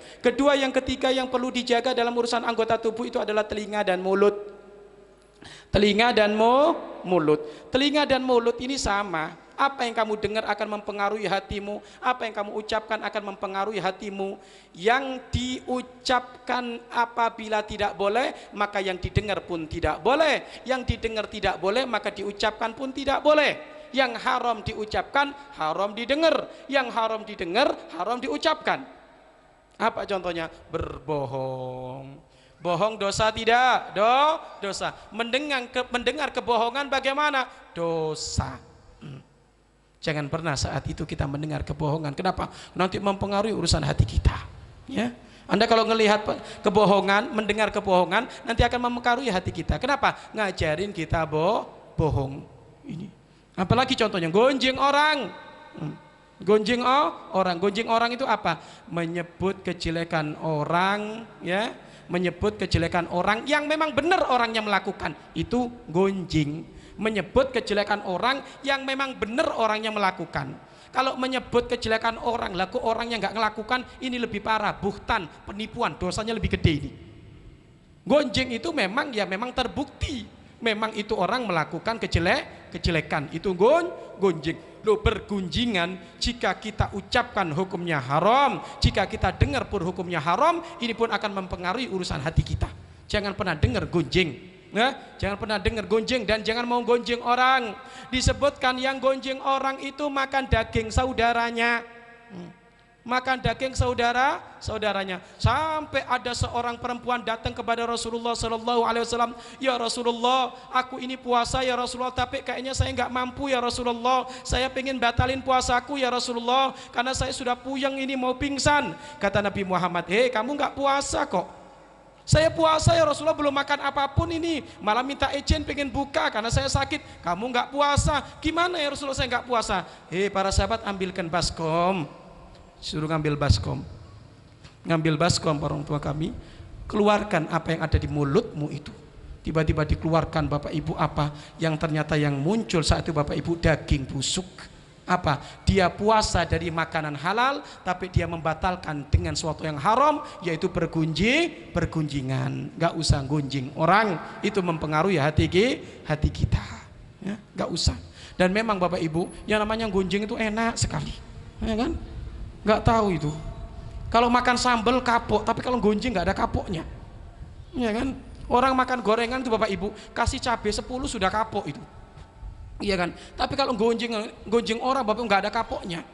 yang perlu dijaga dalam urusan anggota tubuh itu adalah telinga dan mulut. Telinga dan mulut. Telinga dan mulut ini sama. Apa yang kamu dengar akan mempengaruhi hatimu. Apa yang kamu ucapkan akan mempengaruhi hatimu. Yang diucapkan apabila tidak boleh, maka yang didengar pun tidak boleh. Yang didengar tidak boleh, maka diucapkan pun tidak boleh. Yang haram diucapkan, haram didengar. Yang haram didengar, haram diucapkan. Apa contohnya? Berbohong. Bohong dosa tidak? Dosa. Mendengar kebohongan bagaimana? Dosa. Jangan pernah saat itu kita mendengar kebohongan. Kenapa? Nanti mempengaruhi urusan hati kita. Ya. Anda kalau melihat kebohongan, mendengar kebohongan, nanti akan mempengaruhi hati kita. Kenapa? Ngajarin kita bohong. Ini. Apalagi contohnya gonjing orang. Gonjing orang itu apa? Menyebut kejelekan orang, ya. Menyebut kejelekan orang yang memang benar orangnya melakukan, itu gonjing. Menyebut kejelekan orang yang memang benar orangnya melakukan. Kalau menyebut kejelekan orang, laku orang yang nggak ngelakukan, ini lebih parah, buhtan, penipuan, dosanya lebih gede ini. Gonjing itu memang terbukti, memang itu orang melakukan kejelekan, itu gonjing. Lo bergunjingan, jika kita ucapkan hukumnya haram, jika kita dengar pun hukumnya haram, ini pun akan mempengaruhi urusan hati kita. Jangan pernah dengar gonjing. Jangan pernah dengar gonjing, dan jangan mau gonjing orang. Disebutkan yang gonjing orang itu makan daging saudaranya, makan daging saudaranya. Sampai ada seorang perempuan datang kepada Rasulullah Sallallahu Alaihi Wasallam, ya Rasulullah, aku ini puasa ya Rasulullah, tapi kayaknya saya nggak mampu ya Rasulullah, saya pengen batalin puasaku ya Rasulullah, karena saya sudah puyeng ini mau pingsan. Kata Nabi Muhammad, kamu nggak puasa kok. Saya puasa ya Rasulullah, belum makan apapun ini, malah minta izin pengen buka karena saya sakit. Kamu nggak puasa, gimana ya Rasulullah, saya nggak puasa. Para sahabat, ambilkan baskom, suruh ngambil baskom, orang tua kami, keluarkan apa yang ada di mulutmu itu. Tiba-tiba dikeluarkan Bapak Ibu apa yang ternyata yang muncul saat itu Bapak Ibu, daging busuk. Apa? Dia puasa dari makanan halal, tapi dia membatalkan dengan suatu yang haram, yaitu bergunjingan. Gak usah gunjing orang, itu mempengaruhi hati kita, ya, gak usah. Dan memang Bapak Ibu, yang namanya gunjing itu enak sekali, ya kan? Gak tahu itu. Kalau makan sambal kapok, tapi kalau gunjing gak ada kapoknya, ya kan? Orang makan gorengan itu Bapak Ibu, kasih cabai 10 sudah kapok itu. Iya kan, tapi kalau gonjing orang Bapak nggak ada kapoknya.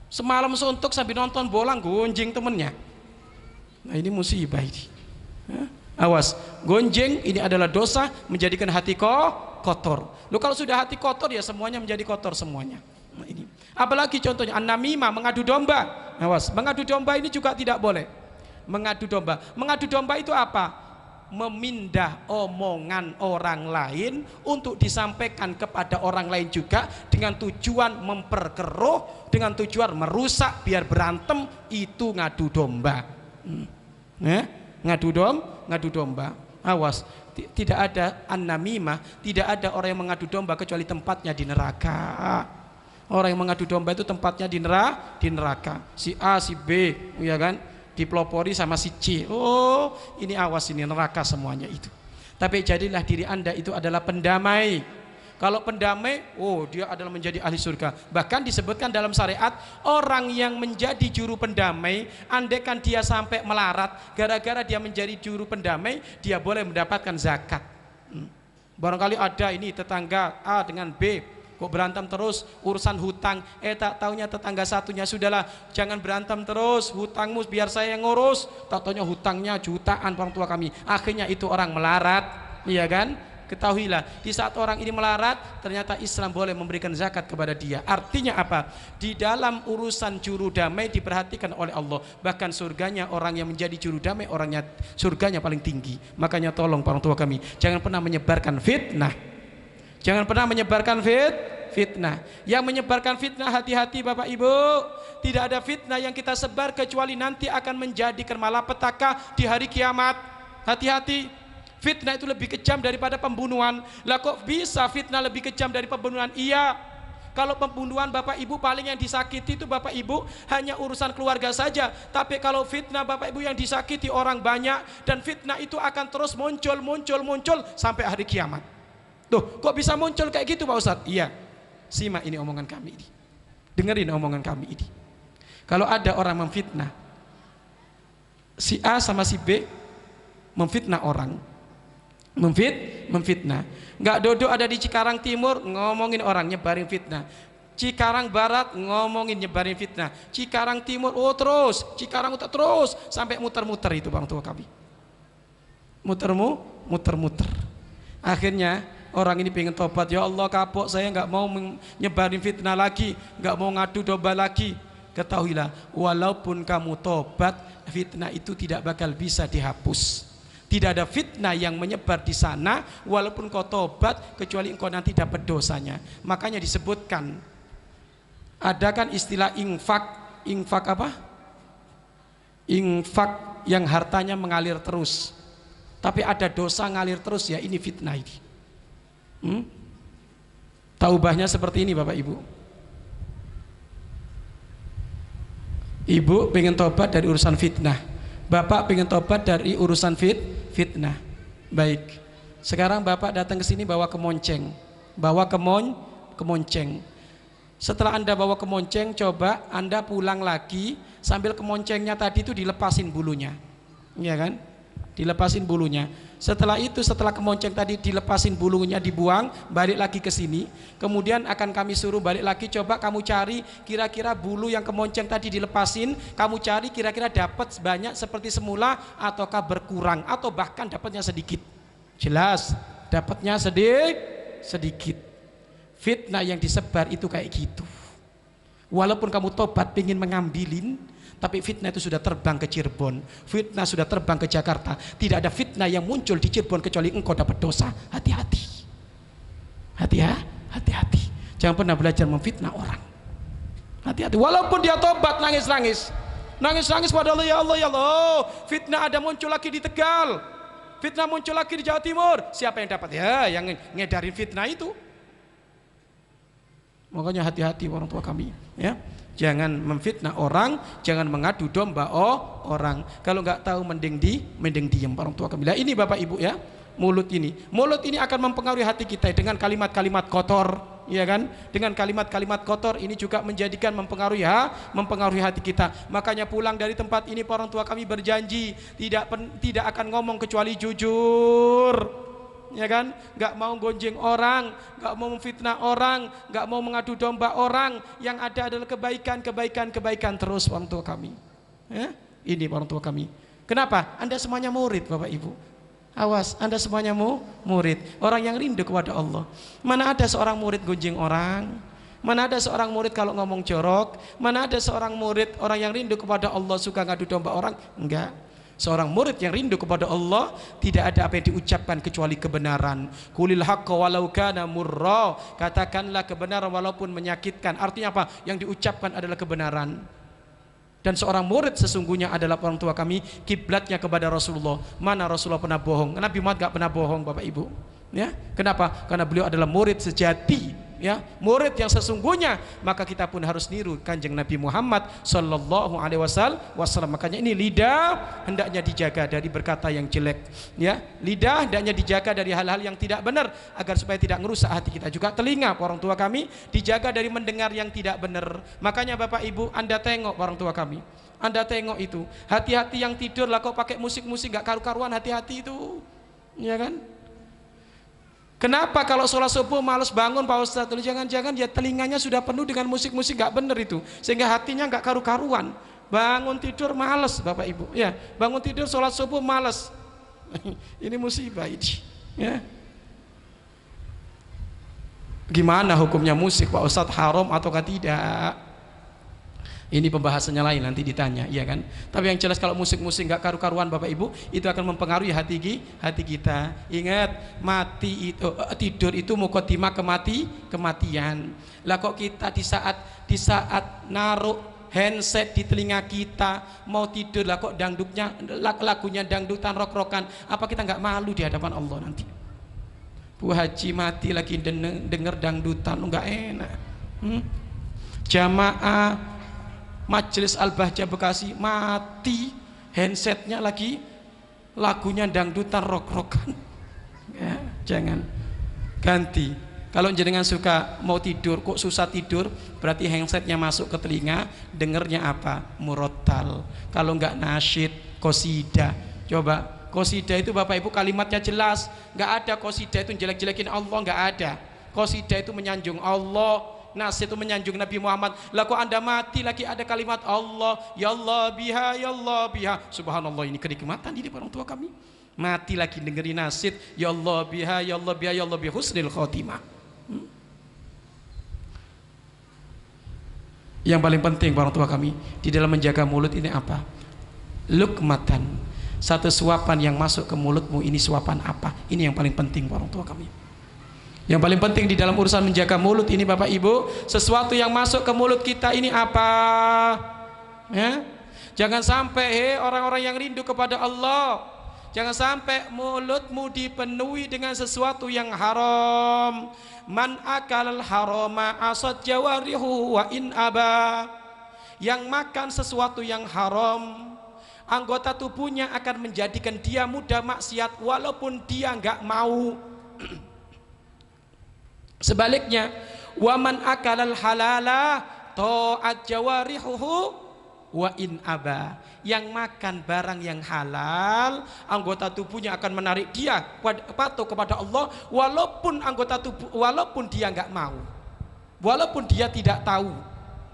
Semalam suntuk sambil nonton bola gonjing temennya. Nah ini musibah ini. Awas, gonjing ini adalah dosa, menjadikan hati kotor. Lo kalau sudah hati kotor ya semuanya menjadi kotor semuanya. Nah, ini. Apalagi contohnya an-namimah, mengadu domba. Awas, mengadu domba ini juga tidak boleh. Mengadu domba itu apa? Memindah omongan orang lain untuk disampaikan kepada orang lain juga, dengan tujuan memperkeruh, dengan tujuan merusak biar berantem, itu ngadu domba. Ngadu domba. Awas, tidak ada an-namimah, tidak ada orang yang mengadu domba kecuali tempatnya di neraka. Orang yang mengadu domba itu tempatnya di neraka. Si A, si B, ya kan? Dipelopori sama si C. Oh, ini awas, ini neraka semuanya itu. Tapi jadilah diri Anda itu adalah pendamai. Kalau pendamai, dia adalah menjadi ahli surga. Bahkan disebutkan dalam syariat, orang yang menjadi juru pendamai, andaikan dia sampai melarat, gara-gara dia menjadi juru pendamai, dia boleh mendapatkan zakat. Barangkali ada ini tetangga A dengan B, kok berantem terus urusan hutang, tak taunya tetangga satunya, sudahlah jangan berantem terus, hutangmu biar saya yang ngurus. Tak taunya hutangnya jutaan orang tua kami, akhirnya itu orang melarat, iya kan? Ketahuilah, di saat orang ini melarat, ternyata Islam boleh memberikan zakat kepada dia. Artinya apa? Di dalam urusan juru damai diperhatikan oleh Allah. Bahkan surganya orang yang menjadi juru damai, orangnya surganya paling tinggi. Makanya tolong orang tua kami, jangan pernah menyebarkan fitnah. Jangan pernah menyebarkan fitnah. Yang menyebarkan fitnah, hati-hati Bapak Ibu. Tidak ada fitnah yang kita sebar kecuali nanti akan menjadikan malapetaka di hari kiamat. Hati-hati. Fitnah itu lebih kejam daripada pembunuhan. Lah kok bisa fitnah lebih kejam dari pembunuhan? Iya. Kalau pembunuhan Bapak Ibu paling yang disakiti itu Bapak Ibu hanya urusan keluarga saja. Tapi kalau fitnah Bapak Ibu yang disakiti orang banyak, dan fitnah itu akan terus muncul sampai hari kiamat. Tuh, kok bisa muncul kayak gitu Pak Ustadz? Iya, simak ini omongan kami ini, dengerin omongan kami ini. Kalau ada orang memfitnah, si A sama si B memfitnah orang, memfitnah. Nggak duduk ada di Cikarang Timur ngomongin orang, nyebarin fitnah. Cikarang Barat ngomongin, nyebarin fitnah. Cikarang Timur, terus Cikarang Utara, terus sampai muter-muter itu bang tua kami. Muter-muter. Akhirnya orang ini pengen tobat, ya Allah kapok, saya nggak mau nyebarin fitnah lagi, nggak mau ngadu domba lagi. Ketahuilah, walaupun kamu tobat, fitnah itu tidak bakal bisa dihapus. Tidak ada fitnah yang menyebar di sana, walaupun kau tobat, kecuali engkau nanti dapat dosanya. Makanya disebutkan, ada kan istilah infak apa? Infak yang hartanya mengalir terus, tapi ada dosa ngalir terus, ya ini fitnah ini. Taubahnya seperti ini Bapak Ibu. Ibu pengen tobat dari urusan fitnah, bapak pengen tobat dari urusan fitnah. Baik, sekarang bapak datang ke sini bawa kemonceng, bawa kemonceng. Setelah anda bawa kemonceng, coba anda pulang lagi sambil kemoncengnya tadi itu dilepasin bulunya, ya kan? Dilepasin bulunya. Setelah itu, setelah kemonceng tadi dilepasin bulunya, dibuang, balik lagi ke sini. Kemudian akan kami suruh balik lagi, coba kamu cari kira-kira bulu yang kemonceng tadi dilepasin, kamu cari kira-kira dapat banyak seperti semula ataukah berkurang atau bahkan dapatnya sedikit. Jelas dapatnya sedikit. Fitnah yang disebar itu kayak gitu. Walaupun kamu tobat pengen mengambilin, tapi fitnah itu sudah terbang ke Cirebon, fitnah sudah terbang ke Jakarta. Tidak ada fitnah yang muncul di Cirebon kecuali engkau dapat dosa. Hati-hati, hati-hati. Jangan pernah belajar memfitnah orang. Hati-hati. Walaupun dia tobat, nangis-nangis pada Allah, ya Allah, ya Allah. Fitnah ada muncul lagi di Tegal, fitnah muncul lagi di Jawa Timur. Siapa yang dapat? Ya, yang ngedarin fitnah itu. Makanya hati-hati orang tua kami, ya. Jangan memfitnah orang, jangan mengadu domba orang. Kalau nggak tahu mending diam orang tua kami. Nah, ini Bapak Ibu ya, mulut ini akan mempengaruhi hati kita dengan kalimat-kalimat kotor, ya kan? Dengan kalimat-kalimat kotor ini juga mempengaruhi hati kita. Makanya pulang dari tempat ini orang tua kami berjanji tidak akan ngomong kecuali jujur. Ya kan, nggak mau gonjeng orang, nggak mau memfitnah orang, nggak mau mengadu domba orang. Yang ada adalah kebaikan terus orang tua kami. Ya? Ini orang tua kami. Kenapa? Anda semuanya murid Bapak Ibu. Awas, Anda semuanya murid. Orang yang rindu kepada Allah. Mana ada seorang murid gonjeng orang? Mana ada seorang murid kalau ngomong jorok? Mana ada seorang murid orang yang rindu kepada Allah suka ngadu domba orang? Enggak. Seorang murid yang rindu kepada Allah tidak ada apa yang diucapkan kecuali kebenaran. Qulil haqqa walau kana murra. Katakanlah kebenaran walaupun menyakitkan. Artinya apa? Yang diucapkan adalah kebenaran. Dan seorang murid sesungguhnya adalah orang tua kami, kiblatnya kepada Rasulullah. Mana Rasulullah pernah bohong? Nabi Muhammad gak pernah bohong Bapak Ibu. Ya, kenapa? Karena beliau adalah murid sejati, ya, murid yang sesungguhnya. Maka kita pun harus niru Kanjeng Nabi Muhammad sallallahu alaihi wasallam. Makanya ini lidah hendaknya dijaga dari berkata yang jelek, ya. Lidah hendaknya dijaga dari hal-hal yang tidak benar agar supaya tidak merusak hati kita. Juga telinga orang tua kami dijaga dari mendengar yang tidak benar. Makanya Bapak Ibu, Anda tengok orang tua kami, Anda tengok itu, hati-hati yang tidur lah kok pakai musik-musik gak karu-karuan, hati-hati itu, ya kan? Kenapa kalau sholat subuh malas bangun Pak Ustadz? Jangan-jangan ya telinganya sudah penuh dengan musik-musik gak bener itu, sehingga hatinya gak karu-karuan. Bangun tidur malas Bapak Ibu, ya, bangun tidur sholat subuh malas. Ini musibah ini, ya. Gimana hukumnya musik Pak Ustadz, haram ataukah tidak? Ini pembahasannya lain, nanti ditanya, ya kan? Tapi yang jelas kalau musik-musik nggak karu-karuan Bapak Ibu, itu akan mempengaruhi hati kita. Ingat, mati itu tidur itu muqaddimah kematian. Lah kok kita di saat naruh handset di telinga kita mau tidur, lah kok dangdutnya lagunya dangdutan rock-rockan, apa kita nggak malu di hadapan Allah nanti? Bu Haji mati lagi denger dangdutan, nggak enak. Jamaah Majelis Al-Bahjah Bekasi mati, handsetnya lagi lagunya dangdutan rock-rockan, ya, jangan, ganti. Kalau jenengan suka mau tidur kok susah tidur, berarti handsetnya masuk ke telinga, dengernya apa? Murattal. Kalau enggak nasyid, qasidah. Coba qasidah itu Bapak Ibu kalimatnya jelas, enggak ada qasidah itu jelek-jelekin Allah, enggak ada. Qasidah itu menyanjung Allah, nas itu menyanjung Nabi Muhammad. Lah kok Anda mati lagi ada kalimat Allah, ya Allah biha, ya Allah biha. Subhanallah, ini kenikmatan ini orang tua kami. Mati lagi dengerin nasid, ya Allah biha, ya Allah biha, ya Allah biha husnil khotimah. Yang paling penting orang tua kami di dalam menjaga mulut ini apa? Lukmatan, satu suapan yang masuk ke mulutmu ini suapan apa? Ini yang paling penting orang tua kami. Yang paling penting di dalam urusan menjaga mulut ini Bapak Ibu, sesuatu yang masuk ke mulut kita ini apa? Ya? Jangan sampai orang-orang yang rindu kepada Allah, jangan sampai mulutmu dipenuhi dengan sesuatu yang haram. Man akalal harama asad jawarihu wa in aba. yang makan sesuatu yang haram, anggota tubuhnya akan menjadikan dia mudah maksiat walaupun dia nggak mau. Sebaliknya, waman akalal halala ta'at jawarihuhu wa in aba, yang makan barang yang halal, anggota tubuhnya akan menarik dia patuh kepada Allah walaupun anggota tubuh, walaupun dia nggak mau, walaupun dia tidak tahu,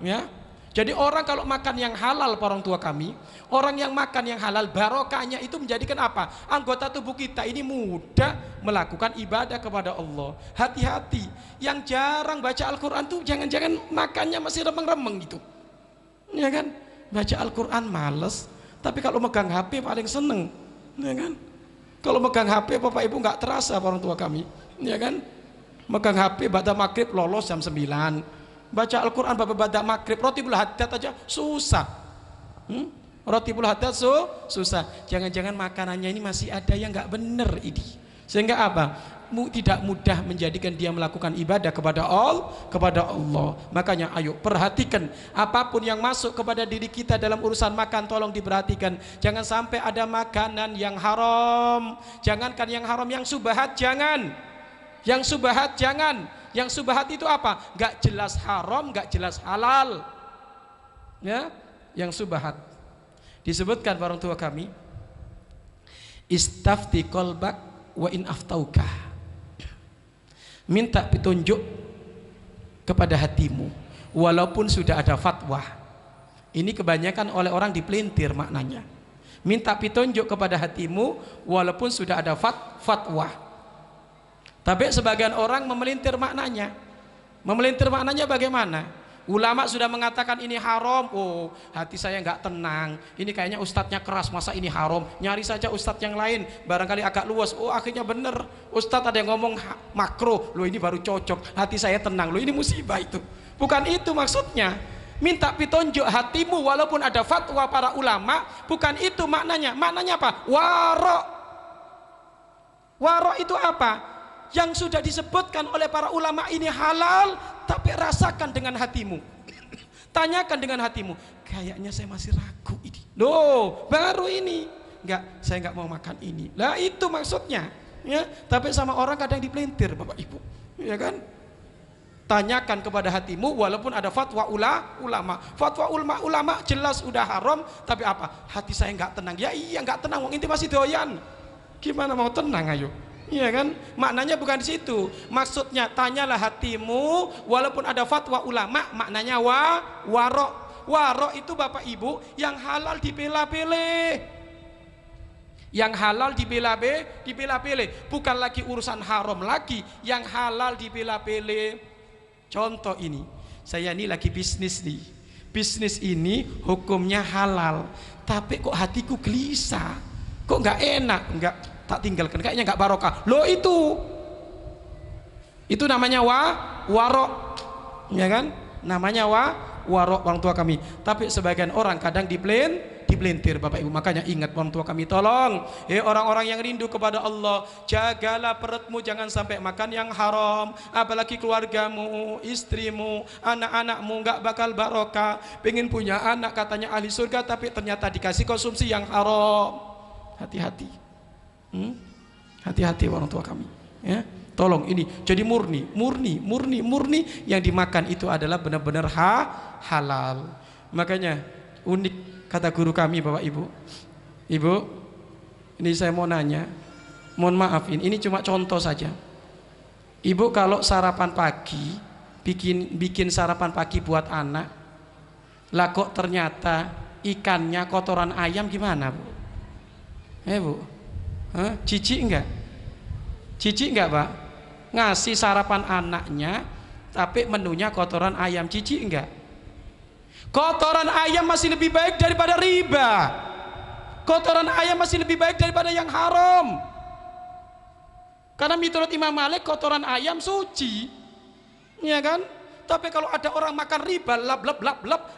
ya. Jadi orang kalau makan yang halal, orang tua kami, orang yang makan yang halal, barokahnya itu menjadikan apa? Anggota tubuh kita ini mudah melakukan ibadah kepada Allah. Hati-hati, yang jarang baca Al-Quran tuh jangan-jangan makannya masih remeng-remeng gitu, ya kan? Baca Al-Quran males, tapi kalau megang HP paling seneng, ya kan? Kalau megang HP Bapak Ibu nggak terasa, orang tua kami, ya kan? Megang HP baca maghrib lolos jam 9, baca Al-Quran baca maghrib, rotibul hadat aja susah. Rotibul hadat susah. Jangan-jangan makanannya ini masih ada yang nggak bener ini, sehingga apa? Tidak mudah menjadikan dia melakukan ibadah kepada Allah. Makanya ayo perhatikan apapun yang masuk kepada diri kita dalam urusan makan, tolong diperhatikan. Jangan sampai ada makanan yang haram. Jangankan yang haram, yang subhat jangan. Yang subhat jangan. Yang subhat itu apa? Gak jelas haram, gak jelas halal, ya. Yang subhat disebutkan orang tua kami, istafti qalbak wa in aftauka, minta petunjuk kepada hatimu walaupun sudah ada fatwa. Ini kebanyakan oleh orang dipelintir maknanya. Minta petunjuk kepada hatimu walaupun sudah ada fatwa. Tapi sebagian orang memelintir maknanya. Memelintir maknanya bagaimana? Ulama sudah mengatakan ini haram, oh hati saya nggak tenang, ini kayaknya ustadznya keras, masa ini haram, nyari saja ustadz yang lain, barangkali agak luas, oh akhirnya bener, ustadz ada yang ngomong makro, loh ini baru cocok, hati saya tenang, loh ini musibah itu. Bukan itu maksudnya. Minta petunjuk hatimu walaupun ada fatwa para ulama, bukan itu maknanya. Maknanya apa? Warok. Warok itu apa? Yang sudah disebutkan oleh para ulama ini halal, tapi rasakan dengan hatimu, tanyakan dengan hatimu, kayaknya saya masih ragu ini, loh baru ini, saya nggak mau makan ini, lah itu maksudnya, ya. Tapi sama orang kadang dipelintir Bapak Ibu, ya kan? Tanyakan kepada hatimu walaupun ada fatwa ulama, fatwa ulama jelas udah haram, tapi apa? Hati saya nggak tenang, ya iya nggak tenang, wong inti masih doyan, gimana mau tenang, ayo. Iya kan? Maknanya bukan di situ. Maksudnya tanyalah hatimu walaupun ada fatwa ulama, maknanya warok. Warok itu Bapak Ibu yang halal dipilih-pilih. Yang halal dipilih-pilih. Bukan lagi urusan haram lagi, yang halal dipilih-pilih. Contoh ini, saya ini lagi bisnis nih. Bisnis ini hukumnya halal, tapi kok hatiku gelisah. Kok nggak enak, nggak tak tinggalkan, kayaknya nggak barokah. Loh itu namanya warok, ya kan? Namanya warok orang tua kami. Tapi sebagian orang kadang dipelintir Bapak Ibu. Makanya ingat orang tua kami, tolong orang-orang yang rindu kepada Allah, jagalah perutmu, jangan sampai makan yang haram. Apalagi keluargamu, istrimu, anak-anakmu nggak bakal barokah. Pengen punya anak katanya ahli surga, tapi ternyata dikasih konsumsi yang haram. Hati-hati. Hati-hati orang tua kami, ya. Tolong ini jadi murni yang dimakan itu adalah benar-benar halal. Makanya unik kata guru kami Bapak Ibu. Ibu, ini saya mau nanya, mohon maaf ini cuma contoh saja. Ibu kalau sarapan pagi bikin sarapan pagi buat anak, lah kok ternyata ikannya kotoran ayam, gimana Bu? Bu, Cici enggak? Cici enggak Pak? Ngasih sarapan anaknya tapi menunya kotoran ayam, cici enggak? Kotoran ayam masih lebih baik daripada riba. Kotoran ayam masih lebih baik daripada yang haram. Karena menurut Imam Malik kotoran ayam suci, ya kan? Tapi kalau ada orang makan riba, lap,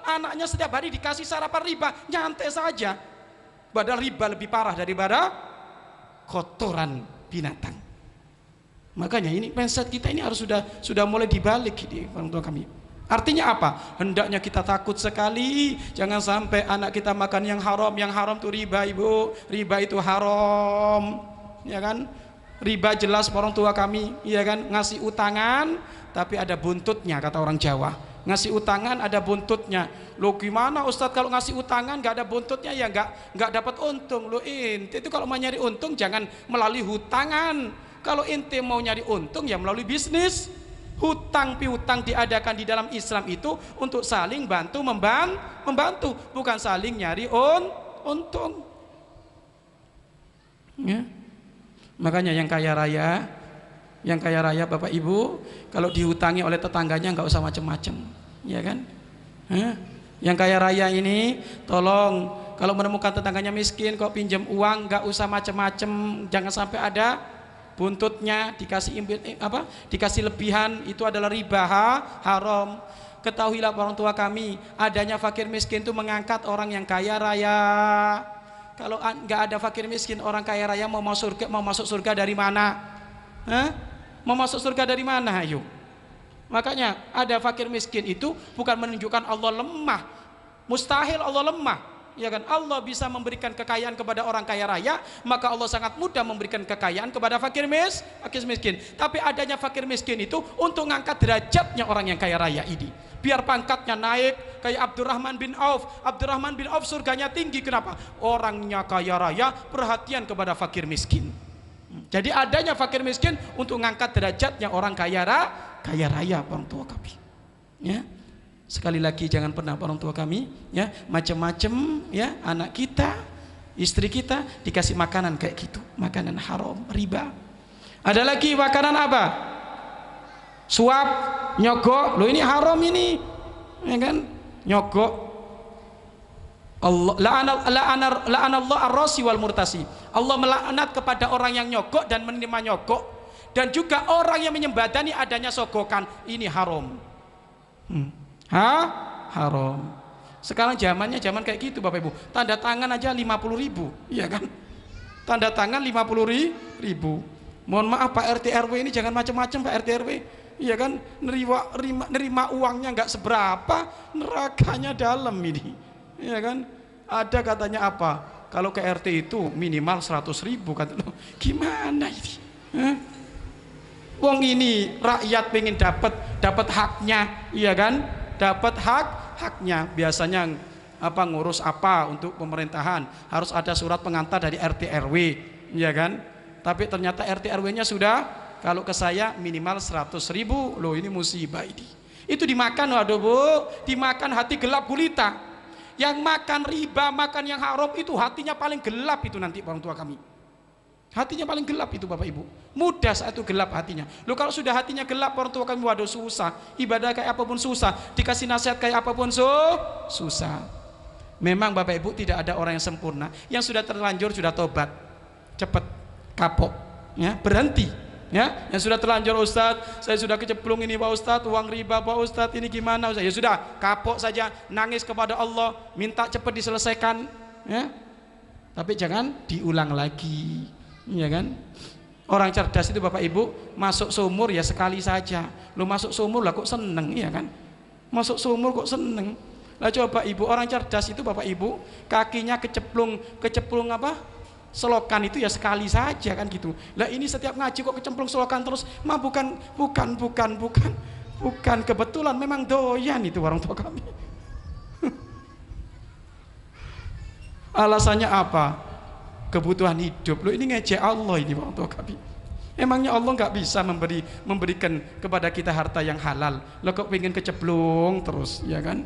anaknya setiap hari dikasih sarapan riba, nyantai saja. Padahal riba lebih parah daripada kotoran binatang. Makanya ini mindset kita ini harus sudah mulai dibalik di orang tua kami. Artinya apa? Hendaknya kita takut sekali jangan sampai anak kita makan yang haram. Yang haram itu riba, Ibu. Riba itu haram, ya kan? Riba jelas orang tua kami, ya kan? Ngasih utangan tapi ada buntutnya, kata orang Jawa. Ngasih utangan ada buntutnya. Lo gimana Ustadz kalau ngasih utangan nggak ada buntutnya? Ya nggak dapat untung. Lo inti itu kalau mau nyari untung jangan melalui hutangan. Kalau inti mau nyari untung ya melalui bisnis. Hutang piutang diadakan di dalam Islam itu untuk saling membantu, bukan saling nyari untung. Ya. Makanya yang kaya raya Bapak Ibu kalau dihutangi oleh tetangganya nggak usah macem-macem, ya kan? Yang kaya raya ini tolong kalau menemukan tetangganya miskin kok pinjam uang nggak usah macem-macem, jangan sampai ada buntutnya, dikasih lebihan, itu adalah riba, haram. Ketahuilah orang tua kami, adanya fakir miskin itu mengangkat orang yang kaya raya. Kalau nggak ada fakir miskin, orang kaya raya mau masuk surga dari mana? Mau masuk surga dari mana? Ayo. Makanya ada fakir miskin itu bukan menunjukkan Allah lemah. Mustahil Allah lemah. Ya kan, Allah bisa memberikan kekayaan kepada orang kaya raya, maka Allah sangat mudah memberikan kekayaan kepada fakir miskin. Tapi adanya fakir miskin itu untuk mengangkat derajatnya orang yang kaya raya ini, biar pangkatnya naik kayak Abdurrahman bin Auf. Abdurrahman bin Auf surganya tinggi, kenapa? Orangnya kaya raya, perhatian kepada fakir miskin. Jadi adanya fakir miskin untuk mengangkat derajatnya orang kaya raya orang tua kami. Ya. Sekali lagi jangan pernah orang tua kami ya macam-macam ya anak kita, istri kita dikasih makanan kayak gitu, makanan haram, riba. Ada lagi makanan apa? Suap, nyogok. Loh ini haram ini. Ya kan? Nyogok. Allah la'anallahu ar-rasi wal murtasi. Allah melaknat kepada orang yang nyogok dan menerima nyogok, dan juga orang yang menyembadani adanya sogokan. Ini haram. Haram. Sekarang zamannya zaman kayak gitu Bapak Ibu. Tanda tangan aja 50.000, iya kan? Tanda tangan 50.000. Mohon maaf Pak RT RW ini jangan macam-macam Pak RT RW. Iya kan? Nerima uangnya nggak seberapa, nerakanya dalam ini. Iya kan? Ada katanya apa? Kalau ke RT itu minimal 100.000 kata lo. Gimana ini? Wong ini rakyat pengen dapat haknya, iya kan? Dapat haknya. Biasanya ngurus apa untuk pemerintahan harus ada surat pengantar dari RT RW, ya kan? Tapi ternyata RT RW-nya sudah, kalau ke saya minimal 100.000. Loh ini musibah ini. Itu dimakan, waduh Bu, dimakan hati gelap gulita. Yang makan riba, makan yang haram itu hatinya paling gelap itu nanti orang tua kami. Hatinya paling gelap itu Bapak Ibu. Mudah saat itu gelap hatinya. Loh kalau sudah hatinya gelap orang tua kami, waduh susah. Ibadah kayak apapun susah. Dikasih nasihat kayak apapun susah. Memang Bapak Ibu tidak ada orang yang sempurna. Yang sudah terlanjur sudah tobat, cepat kapok, ya berhenti. Ya, yang sudah terlanjur, Ustadz, saya sudah kecemplung ini Pak Ustadz, uang riba Pak Ustadz, ini gimana Ustadz? Ya sudah, kapok saja, nangis kepada Allah, minta cepat diselesaikan. Ya, tapi jangan diulang lagi. Ya kan? Orang cerdas itu Bapak Ibu masuk sumur ya sekali saja. Lu masuk sumur lah kok seneng, ya kan? Masuk sumur kok seneng. Lah coba Ibu, orang cerdas itu Bapak Ibu kakinya kecemplung apa? Selokan itu ya sekali saja kan gitu. Lah ini setiap ngaji kok kecemplung selokan terus? Mah bukan kebetulan, memang doyan itu orang tua kami. Alasannya apa? Kebutuhan hidup. Loh ini ngejek Allah ini orang tua kami. Emangnya Allah nggak bisa memberikan kepada kita harta yang halal? Lo kok pengen keceplung terus, ya kan?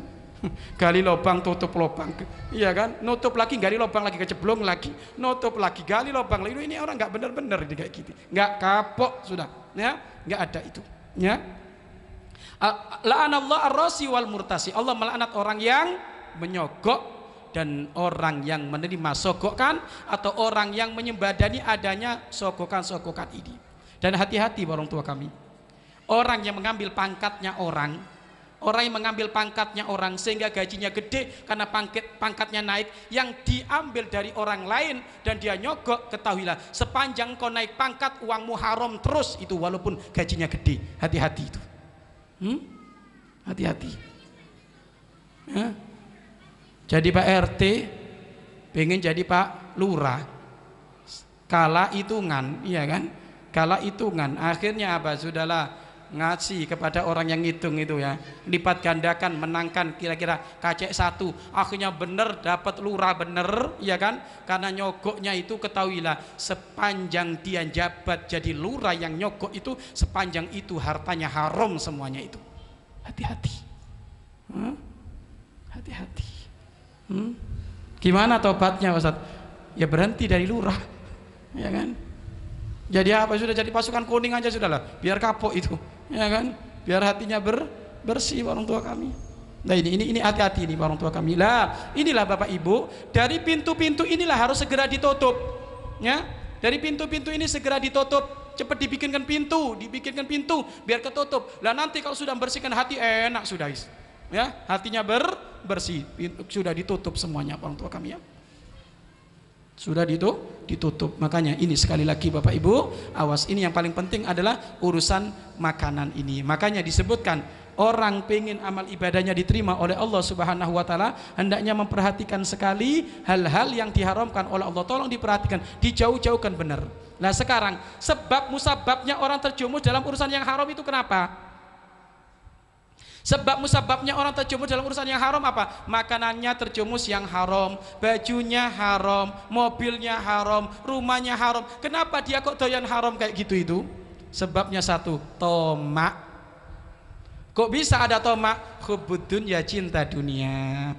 Gali lubang, tutup lubang, iya kan? Nutup lagi, gali lubang lagi, keceplung lagi, nutup lagi, gali lubang lagi. Ini orang nggak benar-benar ini kayak gitu, nggak kapok sudah, ya? Nggak ada itu, ya? La'anallahu ar-rasi wal murtasi. Allah melaknat orang yang menyogok dan orang yang menerima sogokan atau orang yang menyembadani adanya sogokan-sogokan ini. Dan hati-hati orang tua kami, orang yang mengambil pangkatnya orang yang mengambil pangkatnya orang sehingga gajinya gede karena pangkatnya naik, yang diambil dari orang lain dan dia nyogok, ketahuilah sepanjang kau naik pangkat uangmu haram terus itu walaupun gajinya gede. Hati-hati itu. Hati-hati. Ya. Jadi Pak RT pengen jadi Pak Lurah, kalah hitungan, iya kan? Kalah hitungan, akhirnya apa? Sudahlah, ngasih kepada orang yang ngitung itu ya, lipat gandakan, menangkan kira-kira kacek 1, akhirnya bener, dapat lurah bener, ya kan? Karena nyogoknya itu ketahuilah, sepanjang dia jabat jadi lurah yang nyogok itu, sepanjang itu hartanya haram semuanya itu. Hati-hati. Hati-hati. Gimana tobatnya Ustaz? Ya berhenti dari lurah, ya kan? Jadi apa, sudah jadi pasukan kuning aja sudahlah, biar kapok itu, ya kan? Biar hatinya bersih orang tua kami. Nah ini hati-hati ini orang tua kami. Lah inilah Bapak Ibu, dari pintu-pintu inilah harus segera ditutup, ya. Dari pintu-pintu ini segera ditutup, cepat dibikinkan pintu biar ketutup. Lah nanti kalau sudah membersihkan hati enak sudah, ya, hatinya bersih, sudah ditutup semuanya orang tua kami ya. Sudah ditutup. Makanya ini sekali lagi Bapak Ibu, awas, ini yang paling penting adalah urusan makanan ini. Makanya disebutkan orang pengen amal ibadahnya diterima oleh Allah Subhanahu wa taala, hendaknya memperhatikan sekali hal-hal yang diharamkan oleh Allah. Tolong diperhatikan, dijauh-jauhkan benar. Nah sekarang sebab musababnya orang terjumus dalam urusan yang haram itu kenapa? Sebab musababnya orang terjumus dalam urusan yang haram apa? Makanannya terjumus yang haram, bajunya haram, mobilnya haram, rumahnya haram. Kenapa dia kok doyan haram kayak gitu itu? Sebabnya satu, tomak. Kok bisa ada tomak? Hubbud dunya, cinta dunia.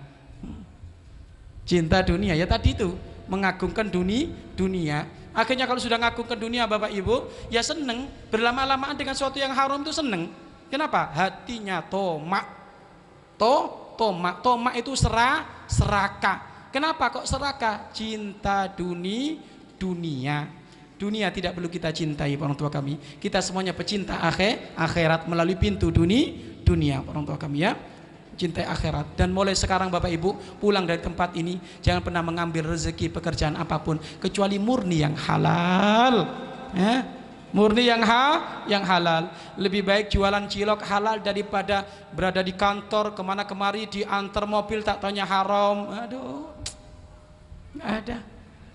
Cinta dunia ya tadi itu, mengagungkan dunia. Akhirnya kalau sudah mengagungkan dunia Bapak Ibu, ya seneng, berlama-lamaan dengan sesuatu yang haram itu seneng. Kenapa? Hatinya tomak. Tomak itu serakah. Kenapa kok serakah? Cinta dunia. Dunia tidak perlu kita cintai orang tua kami. Kita semuanya pecinta akhirat melalui pintu dunia orang tua kami ya. Cintai akhirat. Dan mulai sekarang Bapak Ibu pulang dari tempat ini jangan pernah mengambil rezeki pekerjaan apapun kecuali murni yang halal. Ya. Murni yang halal. Lebih baik jualan cilok halal daripada berada di kantor kemana kemari diantar mobil tak taunya haram. Aduh, nggak ada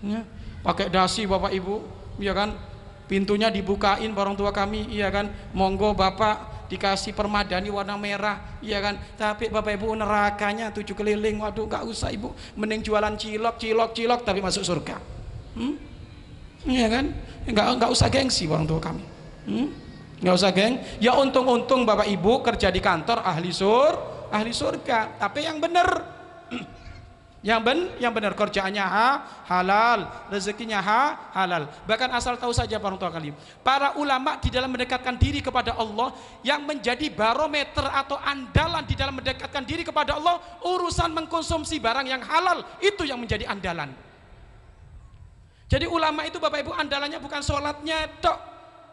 ya. Pakai dasi Bapak Ibu, iya kan, pintunya dibukain orang tua kami, iya kan, monggo Bapak, dikasih permadani warna merah, iya kan, tapi Bapak Ibu nerakanya 7 keliling. Waduh, nggak usah Ibu, mending jualan cilok tapi masuk surga. Iya kan, nggak usah gengsi orang tua kami, nggak usah geng. Ya untung Bapak Ibu kerja di kantor ahli surga, tapi yang benar, yang benar kerjaannya halal, rezekinya halal. Bahkan asal tahu saja orang tua kami, para ulama di dalam mendekatkan diri kepada Allah, yang menjadi barometer atau andalan di dalam mendekatkan diri kepada Allah, urusan mengkonsumsi barang yang halal itu yang menjadi andalan. Jadi ulama itu Bapak Ibu andalannya bukan sholatnya tok,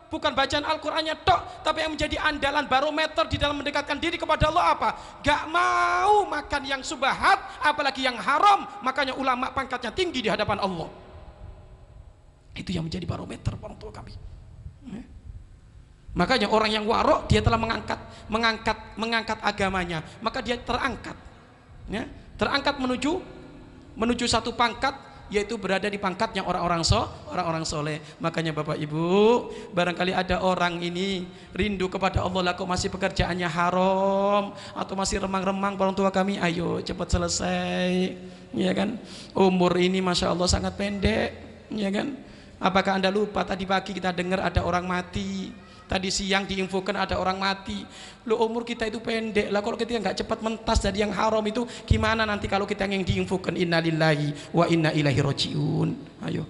bukan bacaan Al-Qur'annya tok, tapi yang menjadi andalan barometer di dalam mendekatkan diri kepada Allah apa? Gak mau makan yang subhat, apalagi yang haram. Makanya ulama pangkatnya tinggi di hadapan Allah. Itu yang menjadi barometer orang tua kami. Makanya orang yang warok, dia telah mengangkat agamanya, maka dia terangkat, ya, terangkat menuju satu pangkat, yaitu berada di pangkatnya orang-orang soleh. Makanya Bapak Ibu, barangkali ada orang ini rindu kepada Allah, lah kok masih pekerjaannya haram atau masih remang-remang orang tua kami, ayo cepat selesai, ya kan. Umur ini Masya Allah sangat pendek, ya kan. Apakah Anda lupa tadi pagi kita dengar ada orang mati, tadi siang diinfokan ada orang mati. Loh, umur kita itu pendek lah, kalau kita nggak cepat mentas dari yang haram itu gimana nanti kalau kita yang diinfokan innalillahi wa inna ilaihi rajiun. Ayo,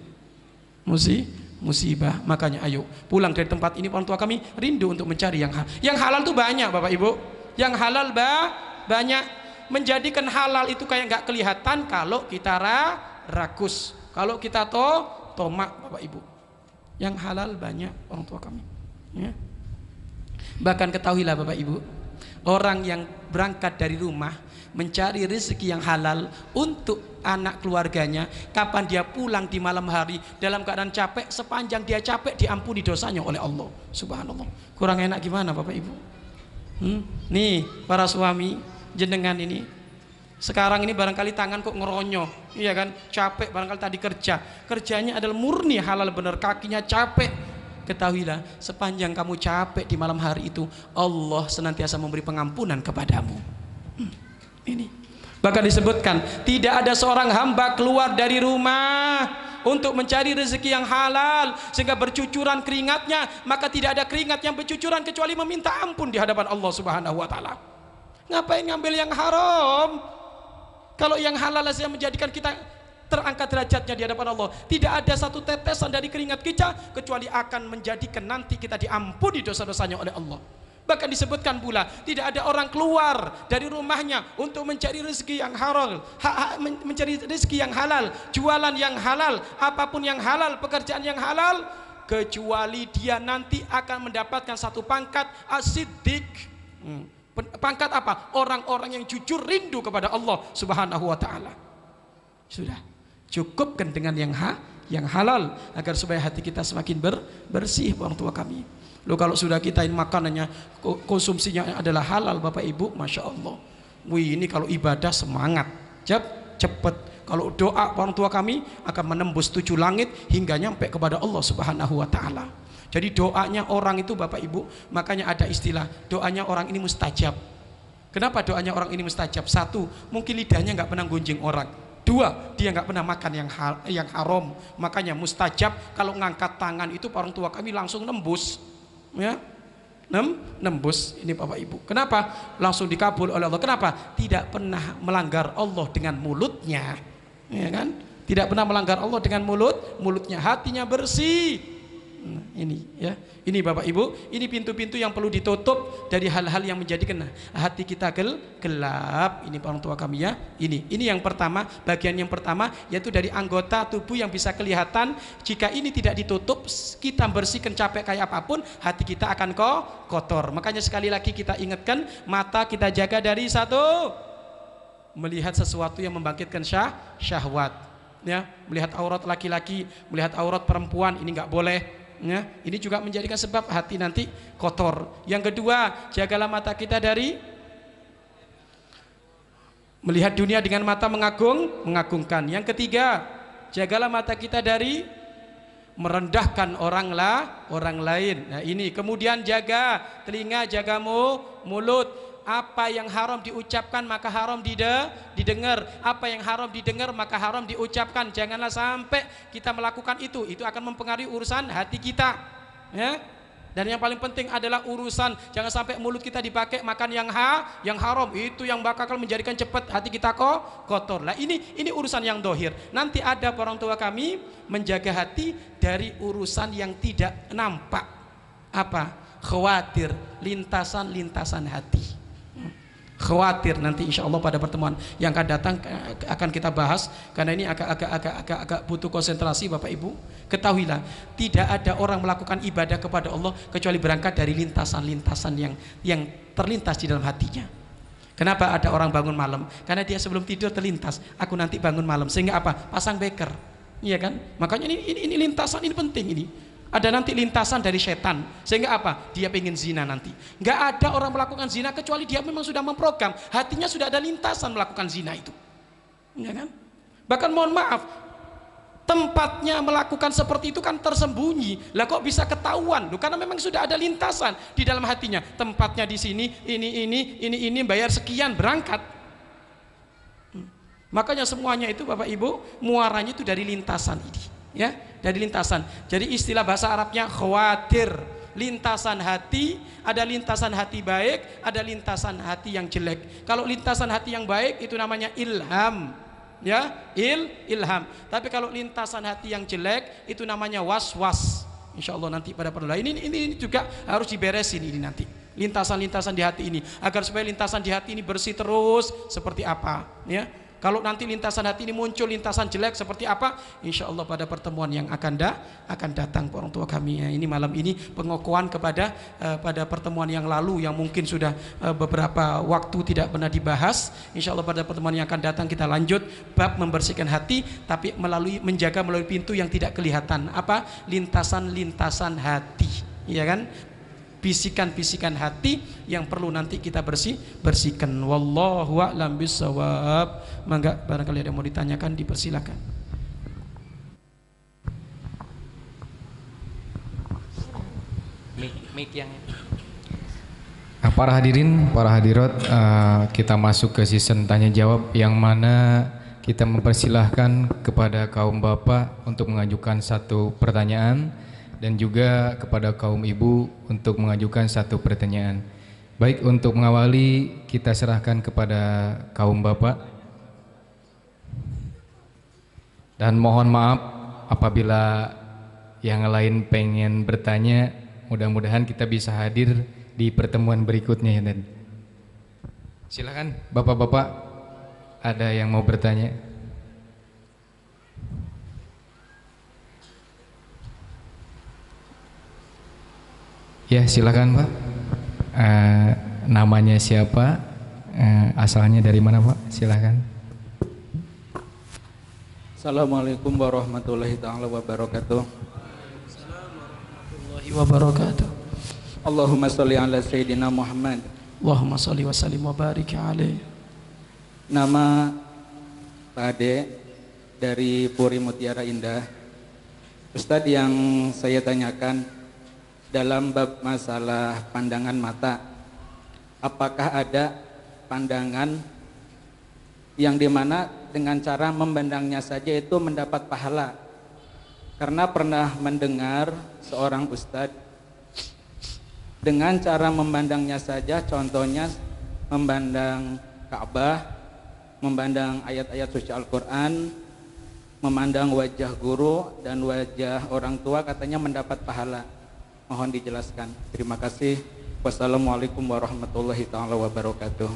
musibah. Makanya ayo pulang dari tempat ini orang tua kami rindu untuk mencari yang halal tuh banyak Bapak Ibu, yang halal banyak. Menjadikan halal itu kayak nggak kelihatan kalau kita rakus, kalau kita tomak Bapak Ibu. Yang halal banyak orang tua kami, ya. Bahkan ketahuilah Bapak Ibu, orang yang berangkat dari rumah mencari rezeki yang halal untuk anak keluarganya, kapan dia pulang di malam hari dalam keadaan capek, sepanjang dia capek diampuni dosanya oleh Allah Subhanallah. Kurang enak gimana Bapak Ibu? Nih para suami jenengan ini sekarang ini barangkali tangan kok ngeronyoh, iya kan, capek barangkali tadi kerjanya adalah murni halal benar, kakinya capek. Ketahuilah sepanjang kamu capek di malam hari itu, Allah senantiasa memberi pengampunan kepadamu. Ini bahkan disebutkan tidak ada seorang hamba keluar dari rumah untuk mencari rezeki yang halal sehingga bercucuran keringatnya, maka tidak ada keringat yang bercucuran kecuali meminta ampun di hadapan Allah Subhanahu wa taala. Ngapain ngambil yang haram? Kalau yang halal saja menjadikan kita terangkat derajatnya di hadapan Allah. Tidak ada satu tetesan dari keringat kita kecuali akan menjadikan nanti kita diampuni dosa-dosanya oleh Allah. Bahkan disebutkan pula tidak ada orang keluar dari rumahnya untuk mencari rezeki yang halal, mencari rezeki yang halal, jualan yang halal, apapun yang halal, pekerjaan yang halal, kecuali dia nanti akan mendapatkan satu pangkat as-siddiq. Pangkat apa? Orang-orang yang jujur rindu kepada Allah Subhanahu wa taala. Sudah cukupkan dengan yang halal agar supaya hati kita semakin bersih orang tua kami. Loh kalau sudah kita ini makanannya konsumsinya adalah halal Bapak Ibu, Masya Allah, wih ini kalau ibadah semangat cepet. Kalau doa orang tua kami akan menembus 7 langit hingga nyampe kepada Allah Subhanahu wa taala. Jadi doanya orang itu Bapak Ibu, makanya ada istilah doanya orang ini mustajab. Kenapa doanya orang ini mustajab? 1, mungkin lidahnya nggak pernah gunjing orang. 2, dia nggak pernah makan yang haram, makanya mustajab. Kalau ngangkat tangan itu orang tua kami langsung nembus, ya, nembus ini Bapak Ibu. Kenapa? Langsung dikabul oleh Allah. Kenapa? Tidak pernah melanggar Allah dengan mulutnya, ya kan? Tidak pernah melanggar Allah dengan mulutnya, hatinya bersih. Nah, ini ya, ini Bapak Ibu, ini pintu-pintu yang perlu ditutup dari hal-hal yang menjadikan hati kita gelap. Ini orang tua kami ya. Ini yang pertama, bagian yang pertama yaitu dari anggota tubuh yang bisa kelihatan. Jika ini tidak ditutup, kita bersihkan capek kayak apapun, hati kita akan kotor. Makanya sekali lagi kita ingatkan, mata kita jaga dari 1, melihat sesuatu yang membangkitkan syahwat. Ya, melihat aurat laki-laki, melihat aurat perempuan, ini nggak boleh. Ya, ini juga menjadikan sebab hati nanti kotor. Yang kedua, jagalah mata kita dari melihat dunia dengan mata mengagungkan. Yang ketiga, jagalah mata kita dari merendahkan orang lain. Nah ini. Kemudian jaga telinga, jaga mulut. Apa yang haram diucapkan maka haram didengar. Apa yang haram didengar maka haram diucapkan. Janganlah sampai kita melakukan itu akan mempengaruhi urusan hati kita, ya. Dan yang paling penting adalah urusan jangan sampai mulut kita dipakai makan yang haram, itu yang bakal menjadikan cepat hati kita kotor. Lah ini urusan yang dohir. Nanti ada orang tua kami menjaga hati dari urusan yang tidak nampak. Apa? Khawatir, lintasan hati. Khawatir nanti insya Allah pada pertemuan yang akan datang akan kita bahas, karena ini agak butuh konsentrasi Bapak Ibu. Ketahuilah tidak ada orang melakukan ibadah kepada Allah kecuali berangkat dari lintasan-lintasan yang terlintas di dalam hatinya. Kenapa ada orang bangun malam? Karena dia sebelum tidur terlintas, aku nanti bangun malam, sehingga apa? Pasang beker, iya kan? Makanya ini lintasan ini penting ini. Ada nanti lintasan dari setan, sehingga apa? Dia pengen zina nanti. Nggak ada orang melakukan zina kecuali dia memang sudah memprogram, hatinya sudah ada lintasan melakukan zina itu, ya kan? Bahkan mohon maaf, tempatnya melakukan seperti itu kan tersembunyi. Lah kok bisa ketahuan? Loh, karena memang sudah ada lintasan di dalam hatinya. Tempatnya di sini, ini bayar sekian berangkat. Makanya semuanya itu Bapak Ibu muaranya itu dari lintasan ini, ya, dari lintasan. Jadi istilah bahasa Arabnya khawatir, lintasan hati. Ada lintasan hati baik, ada lintasan hati yang jelek. Kalau lintasan hati yang baik itu namanya ilham, ya, ilham. Tapi kalau lintasan hati yang jelek itu namanya was-was. Insya Allah nanti pada pertemuan ini juga harus diberesin ini nanti, lintasan-lintasan di hati ini, agar supaya lintasan di hati ini bersih terus. Seperti apa, ya? Kalau nanti lintasan hati ini muncul lintasan jelek seperti apa, insya Allah pada pertemuan yang akan datang orang tua kami ya. Ini malam ini pengokohan kepada pada pertemuan yang lalu yang mungkin sudah beberapa waktu tidak pernah dibahas. Insya Allah pada pertemuan yang akan datang kita lanjut bab membersihkan hati, tapi menjaga melalui pintu yang tidak kelihatan. Apa? Lintasan-lintasan hati, iya kan? bisikan-bisikan hati yang perlu nanti kita bersihkan. Wallahu a'lam bishawab. Mangga barangkali ada yang mau ditanyakan dipersilakan. Mic yang para hadirin, para hadirat, kita masuk ke season tanya jawab yang mana kita mempersilahkan kepada kaum bapak untuk mengajukan satu pertanyaan dan juga kepada kaum ibu untuk mengajukan satu pertanyaan. Baik, untuk mengawali kita serahkan kepada kaum bapak. Dan mohon maaf apabila yang lain pengen bertanya, mudah-mudahan kita bisa hadir di pertemuan berikutnya ya. Dan silakan bapak-bapak, ada yang mau bertanya? Ya silakan Pak. Namanya siapa? Asalnya dari mana Pak? Silakan. Assalamualaikum warahmatullahi taala wabarakatuh. warahmatullahi wabarakatuh. Allahumma sholli ala sayyidina Muhammad. Allahumma sholli wa sallim wa barik alaihi. Nama Pak Ade dari Puri Mutiara Indah. Ustadz, yang saya tanyakan dalam bab masalah pandangan mata, apakah ada pandangan yang dimana dengan cara memandangnya saja itu mendapat pahala? Karena pernah mendengar seorang ustadz dengan cara memandangnya saja, contohnya memandang Ka'bah, memandang ayat-ayat suci Al-Quran, memandang wajah guru dan wajah orang tua, katanya mendapat pahala. Mohon dijelaskan. Terima kasih. Wassalamualaikum warahmatullahi taala wabarakatuh.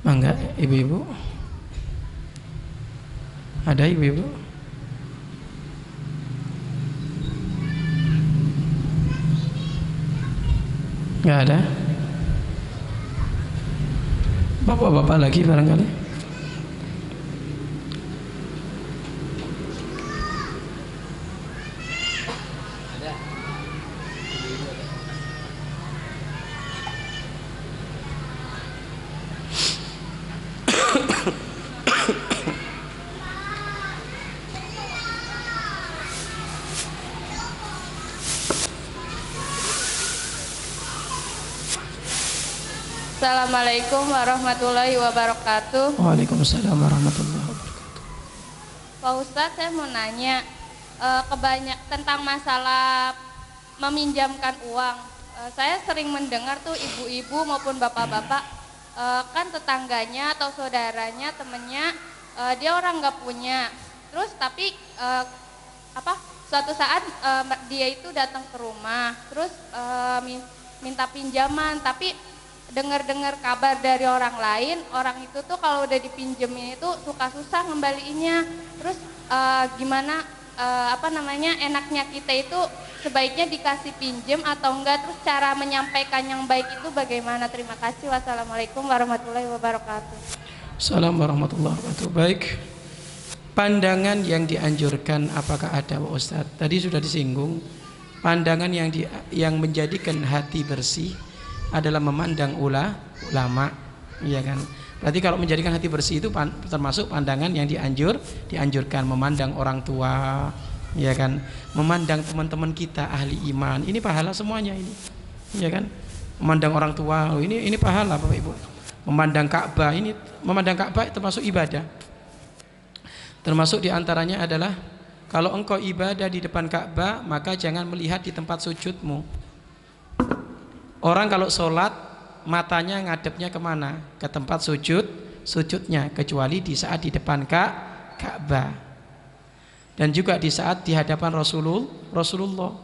Mangga ibu-ibu. Ada ibu-ibu? Nggak ada? Bapak-bapak lagi barangkali? Assalamualaikum warahmatullahi wabarakatuh. Waalaikumsalam warahmatullahi wabarakatuh. Pak Ustadz, saya mau nanya tentang masalah meminjamkan uang. Saya sering mendengar tuh ibu-ibu maupun bapak-bapak, kan tetangganya atau saudaranya, temennya, dia orang nggak punya. Terus tapi suatu saat dia itu datang ke rumah, terus minta pinjaman, tapi dengar-dengar kabar dari orang lain, orang itu tuh kalau udah dipinjemin itu suka susah ngembaliinnya. Terus gimana enaknya kita itu sebaiknya dikasih pinjem atau enggak, terus cara menyampaikan yang baik itu bagaimana? Terima kasih. Wassalamualaikum warahmatullahi wabarakatuh. Assalamualaikum warahmatullahi wabarakatuh. Baik, pandangan yang dianjurkan apakah ada Pak Ustadz? Tadi sudah disinggung, pandangan yang menjadikan hati bersih adalah memandang ulama, iya kan? Berarti kalau menjadikan hati bersih itu termasuk pandangan yang dianjurkan, memandang orang tua, ya kan? Memandang teman-teman kita ahli iman, ini pahala semuanya ini, ya kan? Memandang orang tua, ini pahala Bapak Ibu. Memandang Ka'bah, ini memandang Ka'bah termasuk ibadah. Termasuk diantaranya adalah kalau engkau ibadah di depan Ka'bah, maka jangan melihat di tempat sujudmu. Orang kalau sholat matanya ngadepnya kemana? Ke tempat sujudnya, kecuali di saat di depan Ka'bah dan juga di saat di hadapan Rasulullah.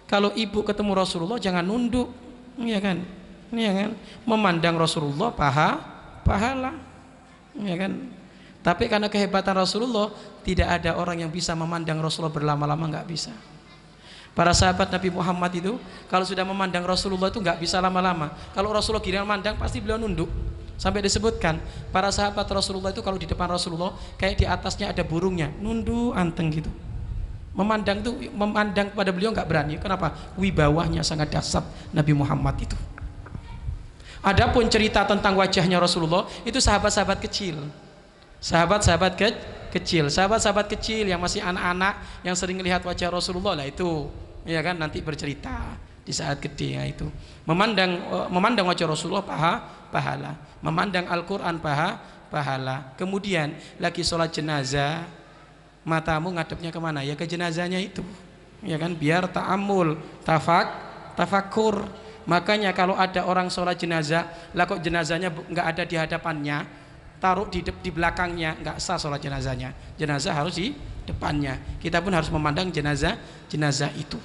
Kalau ibu ketemu Rasulullah jangan nunduk, ya kan? Ya kan? Memandang Rasulullah pahala, ya kan? Tapi karena kehebatan Rasulullah, tidak ada orang yang bisa memandang Rasulullah berlama-lama, nggak bisa. Para sahabat Nabi Muhammad itu kalau sudah memandang Rasulullah itu nggak bisa lama-lama. Kalau Rasulullah giliran mandang pasti beliau nunduk. Sampai disebutkan para sahabat Rasulullah itu kalau di depan Rasulullah kayak di atasnya ada burungnya, nunduk anteng gitu. Memandang tuh, memandang pada beliau nggak berani. Kenapa? Wibawahnya sangat dahsyat Nabi Muhammad itu. Adapun cerita tentang wajahnya Rasulullah itu sahabat-sahabat kecil, sahabat-sahabat kecil, sahabat-sahabat kecil yang masih anak-anak yang sering melihat wajah Rasulullah lah itu, ya kan, nanti bercerita di saat gede ya itu. Memandang wajah Rasulullah pahala, memandang Al-Quran pahala. Kemudian lagi sholat jenazah, matamu ngadepnya kemana? Ya ke jenazahnya itu, ya kan, biar ta'amul, tafakur. Makanya kalau ada orang sholat jenazah, lah kok jenazahnya nggak ada di hadapannya, taruh di belakangnya, nggak sah sholat jenazahnya. Jenazah harus di depannya. Kita pun harus memandang jenazah itu,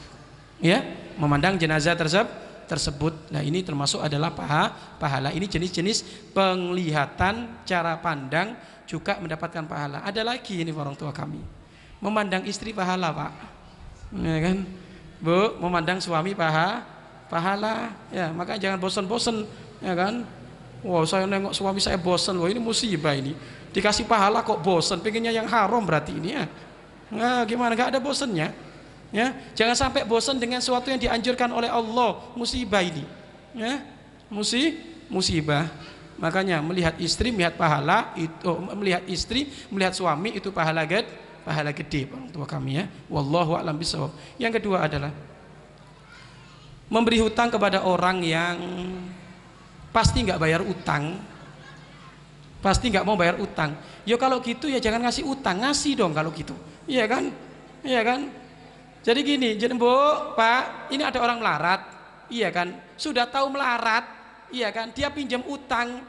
ya, memandang jenazah tersebut. Nah ini termasuk adalah pahala. Ini jenis-jenis penglihatan, cara pandang juga mendapatkan pahala. Ada lagi ini orang tua kami, memandang istri pahala, Pak, ya kan, Bu, memandang suami pahala, ya, maka jangan bosan-bosan, ya kan. Wow, saya nengok suami saya bosan, wah ini musibah ini. Dikasih pahala kok bosan, pengennya yang haram berarti ini ya. Nah, gimana? Gak ada bosannya, ya. Jangan sampai bosan dengan sesuatu yang dianjurkan oleh Allah, musibah ini, ya, musibah. Makanya melihat istri, melihat pahala itu, melihat istri, melihat suami itu pahala gede orang tua kami ya. Wallahu a'lam bishawab. Yang kedua adalah memberi hutang kepada orang yang pasti nggak bayar utang, pasti nggak mau bayar utang. Ya kalau gitu ya jangan ngasih utang, ngasih dong kalau gitu, iya kan, iya kan. Jadi gini, jadi Bu, Pak, ini ada orang melarat, iya kan, sudah tahu melarat, iya kan, dia pinjam utang,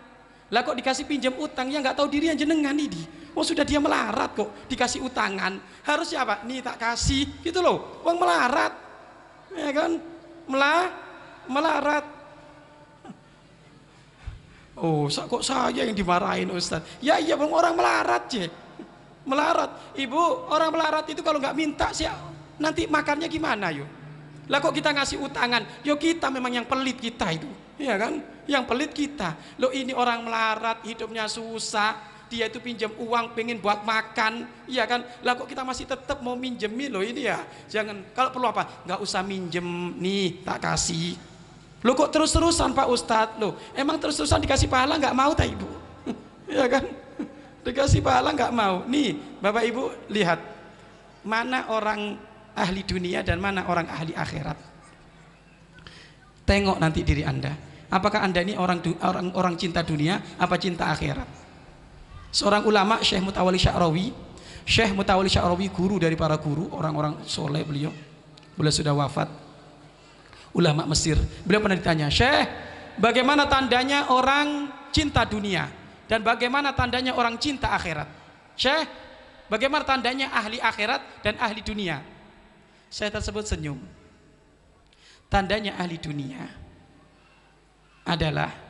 lah kok dikasih pinjam utang, ya nggak tahu diri yang jenengan ini. Oh sudah dia melarat kok dikasih utangan, harusnya apa? Nih tak kasih, gitu loh, uang melarat, ya kan. Melarat. Oh, kok saya yang dimarahin Ustaz? Ya iya, bang, orang melarat je. Melarat. Ibu, orang melarat itu kalau nggak minta sih nanti makannya gimana yuk? Lah kok kita ngasih utangan? Yo kita memang yang pelit kita itu, ya kan? Yang pelit kita. Loh ini orang melarat, hidupnya susah. Dia itu pinjam uang pengen buat makan, iya kan? Lah kok kita masih tetap mau minjemin loh ini ya? Jangan, kalau perlu apa? Nggak usah minjem nih, tak kasih. Loh kok terus-terusan Pak Ustadz? Loh emang terus-terusan dikasih pahala nggak mau tak Ibu? Ya kan? Dikasih pahala nggak mau. Nih Bapak Ibu lihat, mana orang ahli dunia dan mana orang ahli akhirat. Tengok nanti diri Anda. Apakah Anda ini orang cinta dunia apa cinta akhirat? Seorang ulama, Syekh Mutawalli Sya'rawi, guru dari para guru, orang-orang soleh beliau sudah wafat, ulama Mesir. Beliau pernah ditanya, Syekh, bagaimana tandanya orang cinta dunia dan bagaimana tandanya orang cinta akhirat? Syekh, bagaimana tandanya ahli akhirat dan ahli dunia? Saya tersebut senyum. Tandanya ahli dunia adalah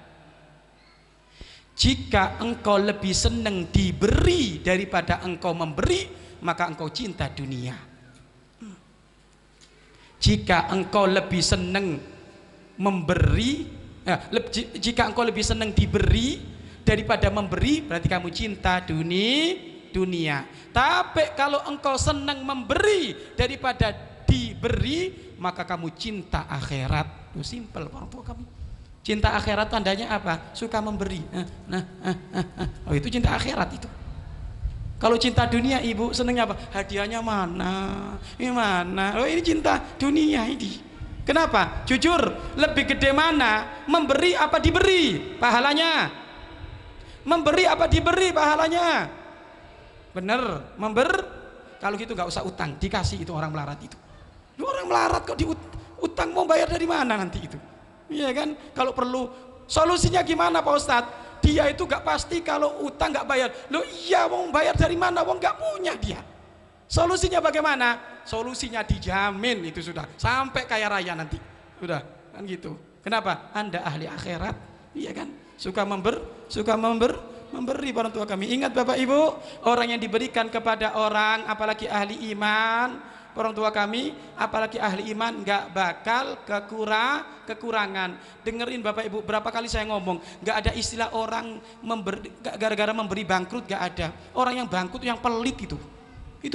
jika engkau lebih senang diberi daripada engkau memberi, maka engkau cinta dunia. Jika engkau lebih senang memberi, jika engkau lebih senang diberi daripada memberi, berarti kamu cinta dunia. Tapi kalau engkau senang memberi daripada diberi, maka kamu cinta akhirat. Itu simpel orang tua kami. Cinta akhirat tandanya apa? Suka memberi. Oh itu cinta akhirat itu. Kalau cinta dunia Ibu senangnya apa? Hadiahnya mana? Ini mana? Oh ini cinta dunia ini. Kenapa? Jujur, lebih gede mana? Memberi apa diberi? Pahalanya. Memberi apa diberi pahalanya? Bener, kalau gitu nggak usah utang, dikasih itu orang melarat itu. Orang melarat kok diutang, mau bayar dari mana nanti itu? Iya kan, kalau perlu solusinya gimana Pak Ustadz? Dia itu gak pasti kalau utang gak bayar. Loh iya, mau bayar dari mana? Wong gak punya dia. Solusinya bagaimana? Solusinya dijamin itu sudah sampai kaya raya nanti. Sudah kan gitu. Kenapa? Anda ahli akhirat, iya kan? Suka memberi orang tua kami. Ingat Bapak Ibu, orang yang diberikan kepada orang, apalagi ahli iman, orang tua kami, apalagi ahli iman, nggak bakal kekurangan. Dengerin Bapak Ibu, berapa kali saya ngomong, nggak ada istilah orang gara-gara memberi bangkrut, nggak ada. Orang yang bangkrut yang pelit itu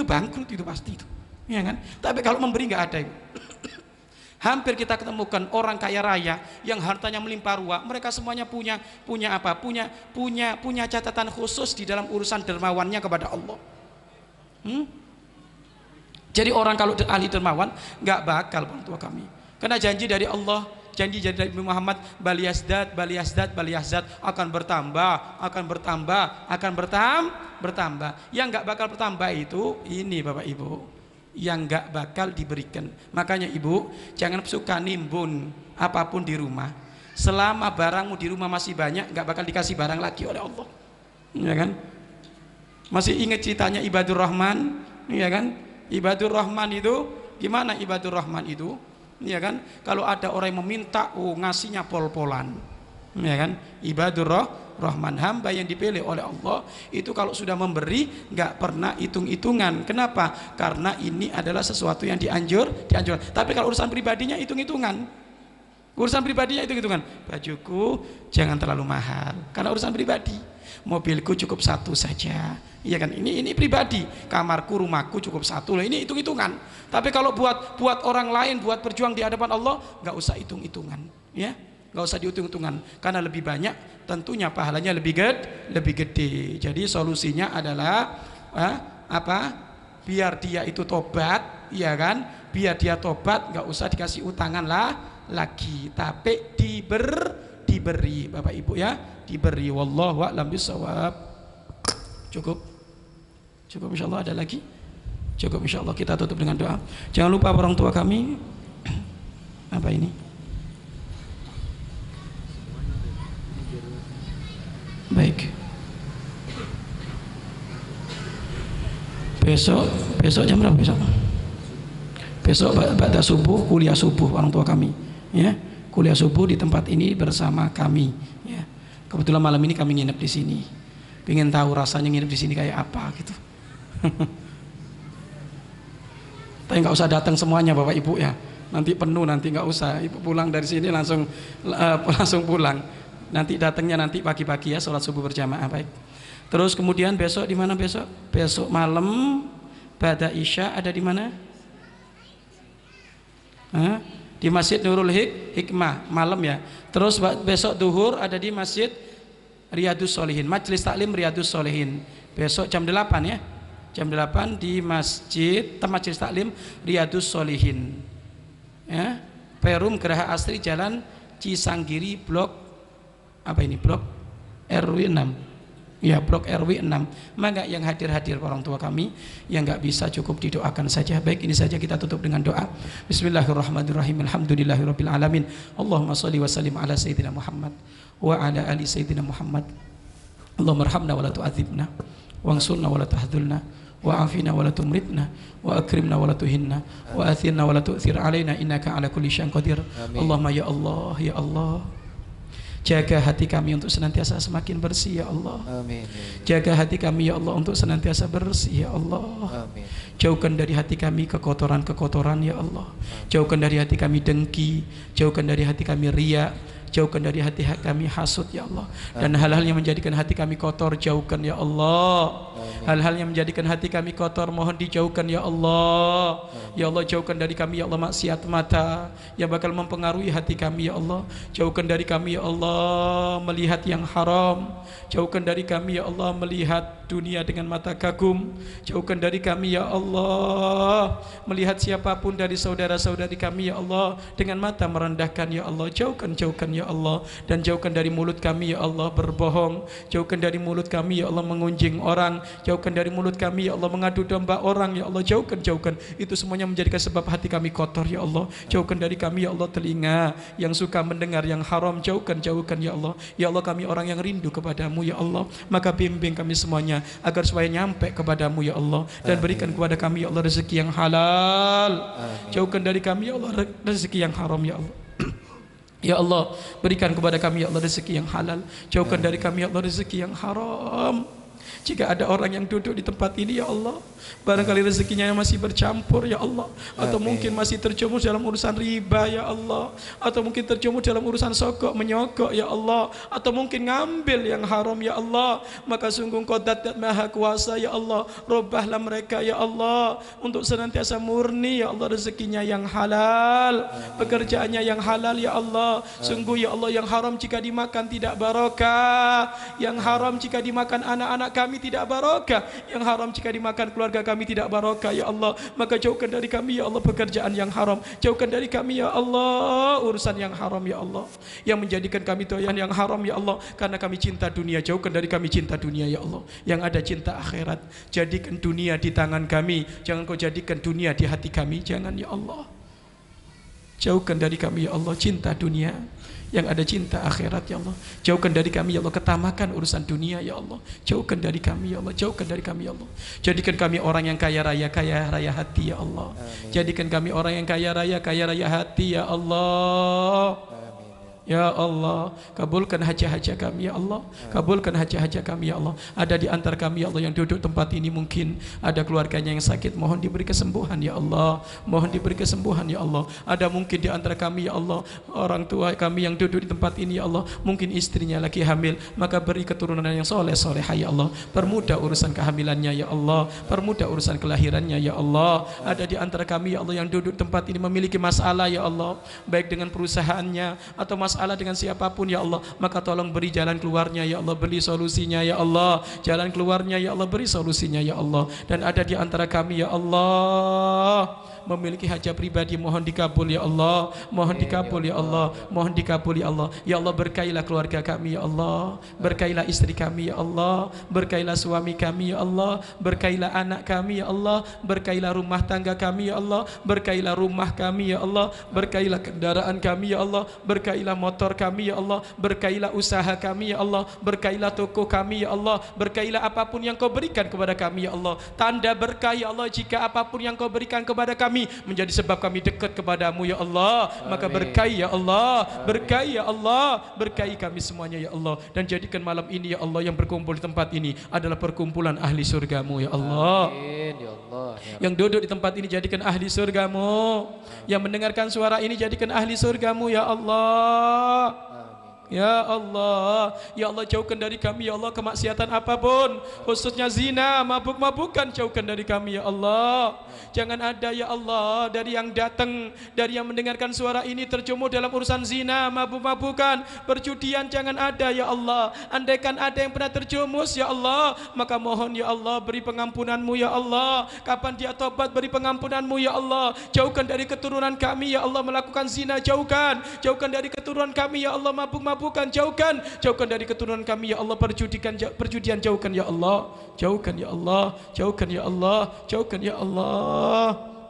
bangkrut itu pasti itu. ya kan? Tapi kalau memberi nggak ada, Ibu. Hampir kita ketemukan orang kaya raya yang hartanya melimpah ruah, mereka semuanya punya apa? Punya catatan khusus di dalam urusan dermawannya kepada Allah. Jadi orang kalau ahli dermawan nggak bakal orang tua kami, karena janji dari Allah, janji dari Muhammad, baliyazdat akan bertambah. Yang nggak bakal bertambah itu ini Bapak Ibu, yang nggak bakal diberikan. Makanya Ibu jangan suka nimbun apapun di rumah. Selama barangmu di rumah masih banyak, nggak bakal dikasih barang lagi oleh Allah, ya kan? Masih ingat ceritanya Ibadur Rahman, ya kan? Ibadur Rahman itu gimana? Ibadur Rahman itu, ya kan? Kalau ada orang yang meminta, ngasihnya pol-polan, ya kan? Ibadur Rahman, hamba yang dipilih oleh Allah itu kalau sudah memberi nggak pernah hitung-hitungan. Kenapa? Karena ini adalah sesuatu yang dianjurkan. Tapi kalau urusan pribadinya hitung-hitungan. Bajuku jangan terlalu mahal karena urusan pribadi. Mobilku cukup satu saja, iya kan? Ini pribadi. Kamarku, rumahku cukup satu. Ini hitung-hitungan. Tapi kalau buat orang lain, buat berjuang di hadapan Allah, nggak usah hitung-hitungan, ya. Nggak usah dihitung-hitungan, karena lebih banyak tentunya pahalanya lebih gede. Jadi solusinya adalah biar dia itu tobat, ya kan? Biar dia tobat, nggak usah dikasih utangan lagi, tapi diberi Bapak Ibu, ya, diberi. Wallahu a'lam bishawab. Cukup insyaallah. Ada lagi? Cukup insyaallah. Kita tutup dengan doa. Jangan lupa orang tua kami. Apa ini? Baik. Besok jam berapa besok? Besok pada subuh kuliah subuh orang tua kami, ya. Kuliah subuh di tempat ini bersama kami, ya. Kebetulan malam ini kami nginep di sini. Pengen tahu rasanya nginep di sini kayak apa gitu. Tapi nggak usah datang semuanya Bapak Ibu, ya. Nanti penuh, nanti nggak usah. Ibu pulang dari sini langsung pulang. Nanti datangnya nanti pagi-pagi, ya, sholat subuh berjamaah. Baik. Terus kemudian besok di mana besok? Besok malam pada Isya ada di mana? Di Masjid Nurul Hikmah malam, ya. Terus besok duhur ada di Masjid Riyadus Sholihin, Majelis Taklim Riyadus Sholihin. Besok jam 8, ya. Jam 8 di Majelis Taklim Riyadus Sholihin. Ya. Perum Geraha Asri Jalan Cisanggiri Blok RW 6, ya, Blok RW 6. Maka yang hadir orang tua kami, yang nggak bisa cukup didoakan saja. Baik, ini saja kita tutup dengan doa. Bismillahirrahmanirrahim. Alhamdulillahirabbil alamin. Allahumma shalli wa sallim ala sayyidina Muhammad wa ala ali sayyidina Muhammad. Allahumma arhamna wa la tu'adzibna, wansurna wa la tahdhulna, wa afina wa la tumritna, wa akrimna wa la tuhinna, wa athirna wa la tu'thir alaina, innaka ala kulli syai'in qadir. Allahumma ya Allah, ya Allah, jaga hati kami untuk senantiasa semakin bersih, ya Allah. Amin. Jaga hati kami, ya Allah, untuk senantiasa bersih, ya Allah. Amin. Jauhkan dari hati kami kekotoran-kekotoran, ya Allah. Jauhkan dari hati kami dengki, jauhkan dari hati kami riya, jauhkan dari hati kami hasud, ya Allah. Dan hal-hal yang menjadikan hati kami kotor, jauhkan, ya Allah. Hal-hal yang menjadikan hati kami kotor, mohon dijauhkan, ya Allah. Ya Allah, jauhkan dari kami, ya Allah, maksiat mata yang bakal mempengaruhi hati kami, ya Allah. Jauhkan dari kami, ya Allah, melihat yang haram. Jauhkan dari kami, ya Allah, melihat dunia dengan mata kagum. Jauhkan dari kami, ya Allah, melihat siapapun dari saudara-saudari kami, ya Allah, dengan mata merendahkan, ya Allah. Jauhkan, ya Allah. Dan jauhkan dari mulut kami, ya Allah, berbohong. Jauhkan dari mulut kami, ya Allah, mengunjing orang. Jauhkan dari mulut kami, ya Allah, mengadu domba orang, ya Allah. Jauhkan. Itu semuanya menjadikan sebab hati kami kotor, ya Allah. Jauhkan dari kami, ya Allah, telinga yang suka mendengar yang haram. Jauhkan, ya Allah. Ya Allah, kami orang yang rindu kepadamu, ya Allah. Maka bimbing kami semuanya agar supaya nyampe kepadamu, ya Allah. Dan berikan kepada kami, ya Allah, rezeki yang halal. Jauhkan dari kami, ya Allah, rezeki yang haram, ya Allah. Ya Allah, berikan kepada kami, ya Allah, rezeki yang halal. Jauhkan dari kami, ya Allah, rezeki yang haram. Jika ada orang yang duduk di tempat ini ya Allah, barangkali rezekinya yang masih bercampur ya Allah, atau mungkin masih terjumus dalam urusan riba ya Allah, atau mungkin terjumus dalam urusan sogok menyogok ya Allah, atau mungkin ngambil yang haram ya Allah, maka sungguh Engkau Zat yang Maha Kuasa ya Allah, robahlah mereka ya Allah untuk senantiasa murni ya Allah, rezekinya yang halal, pekerjaannya yang halal ya Allah. Sungguh ya Allah, yang haram jika dimakan tidak barokah, yang haram jika dimakan anak-anak kami tidak barokah, yang haram jika dimakan keluarga kami tidak barokah ya Allah. Maka jauhkan dari kami ya Allah pekerjaan yang haram, jauhkan dari kami ya Allah urusan yang haram ya Allah, yang menjadikan kami doyan yang haram ya Allah, karena kami cinta dunia. Jauhkan dari kami cinta dunia ya Allah, yang ada cinta akhirat. Jadikan dunia di tangan kami, jangan Kau jadikan dunia di hati kami, jangan ya Allah. Jauhkan dari kami ya Allah cinta dunia, yang ada cinta akhirat ya Allah. Jauhkan dari kami ya Allah ketamakan urusan dunia ya Allah. Jauhkan dari kami ya Allah, jauhkan dari kami ya Allah. Jadikan kami orang yang kaya raya hati ya Allah. Jadikan kami orang yang kaya raya hati ya Allah. Ya Allah, kabulkan hajat-hajat kami ya Allah, kabulkan hajat-hajat kami ya Allah. Ada di antara kami ya Allah yang duduk tempat ini mungkin ada keluarganya yang sakit, mohon diberi kesembuhan ya Allah, mohon diberi kesembuhan ya Allah. Ada mungkin di antara kami ya Allah orang tua kami yang duduk di tempat ini ya Allah, mungkin istrinya lagi hamil, maka beri keturunan yang soleh-solehah ya Allah. Permudah urusan kehamilannya ya Allah, permudah urusan kelahirannya ya Allah. Ada di antara kami ya Allah yang duduk tempat ini memiliki masalah ya Allah, baik dengan perusahaannya atau masalah dengan siapapun ya Allah, maka tolong beri jalan keluarnya ya Allah, beri solusinya ya Allah, jalan keluarnya ya Allah, beri solusinya ya Allah. Dan ada di antara kami ya Allah memiliki hajat pribadi, mohon dikabul ya Allah, mohon dikabul ya Allah, mohon dikabul ya Allah. Ya Allah, berkailah keluarga kami ya Allah, berkailah istri kami ya Allah, berkailah suami kami ya Allah, berkailah anak kami ya Allah, berkailah rumah tangga kami ya Allah, berkailah rumah kami ya Allah, berkailah kendaraan kami ya Allah, berkailah motor kami ya Allah, berkailah usaha kami ya Allah, berkailah toko kami ya Allah, berkailah apapun yang Kau berikan kepada kami ya Allah. Tanda berkah ya Allah, jika apapun yang Kau berikan kepada kami menjadi sebab kami dekat kepadamu ya Allah, maka berkahi ya Allah, berkahi ya Allah, berkahi kami semuanya ya Allah. Dan jadikan malam ini ya Allah yang berkumpul di tempat ini adalah perkumpulan ahli surgamu ya Allah. Amin ya Allah. Yang duduk di tempat ini jadikan ahli surgamu, yang mendengarkan suara ini jadikan ahli surgamu ya Allah. Ya Allah, ya Allah, jauhkan dari kami ya Allah kemaksiatan apapun, khususnya zina, mabuk-mabukan, jauhkan dari kami ya Allah. Jangan ada ya Allah dari yang datang, dari yang mendengarkan suara ini terjemuh dalam urusan zina, mabuk-mabukan, perjudian, jangan ada ya Allah. Andaikan ada yang pernah terjumus ya Allah, maka mohon ya Allah beri pengampunanmu ya Allah. Kapan dia tobat, beri pengampunanmu ya Allah. Jauhkan dari keturunan kami ya Allah melakukan zina, jauhkan dari keturunan kami ya Allah mabuk-mabukan, jauhkan dari keturunan kami ya Allah perjudian, jauhkan ya Allah, jauhkan ya Allah, jauhkan ya Allah, jauhkan ya Allah.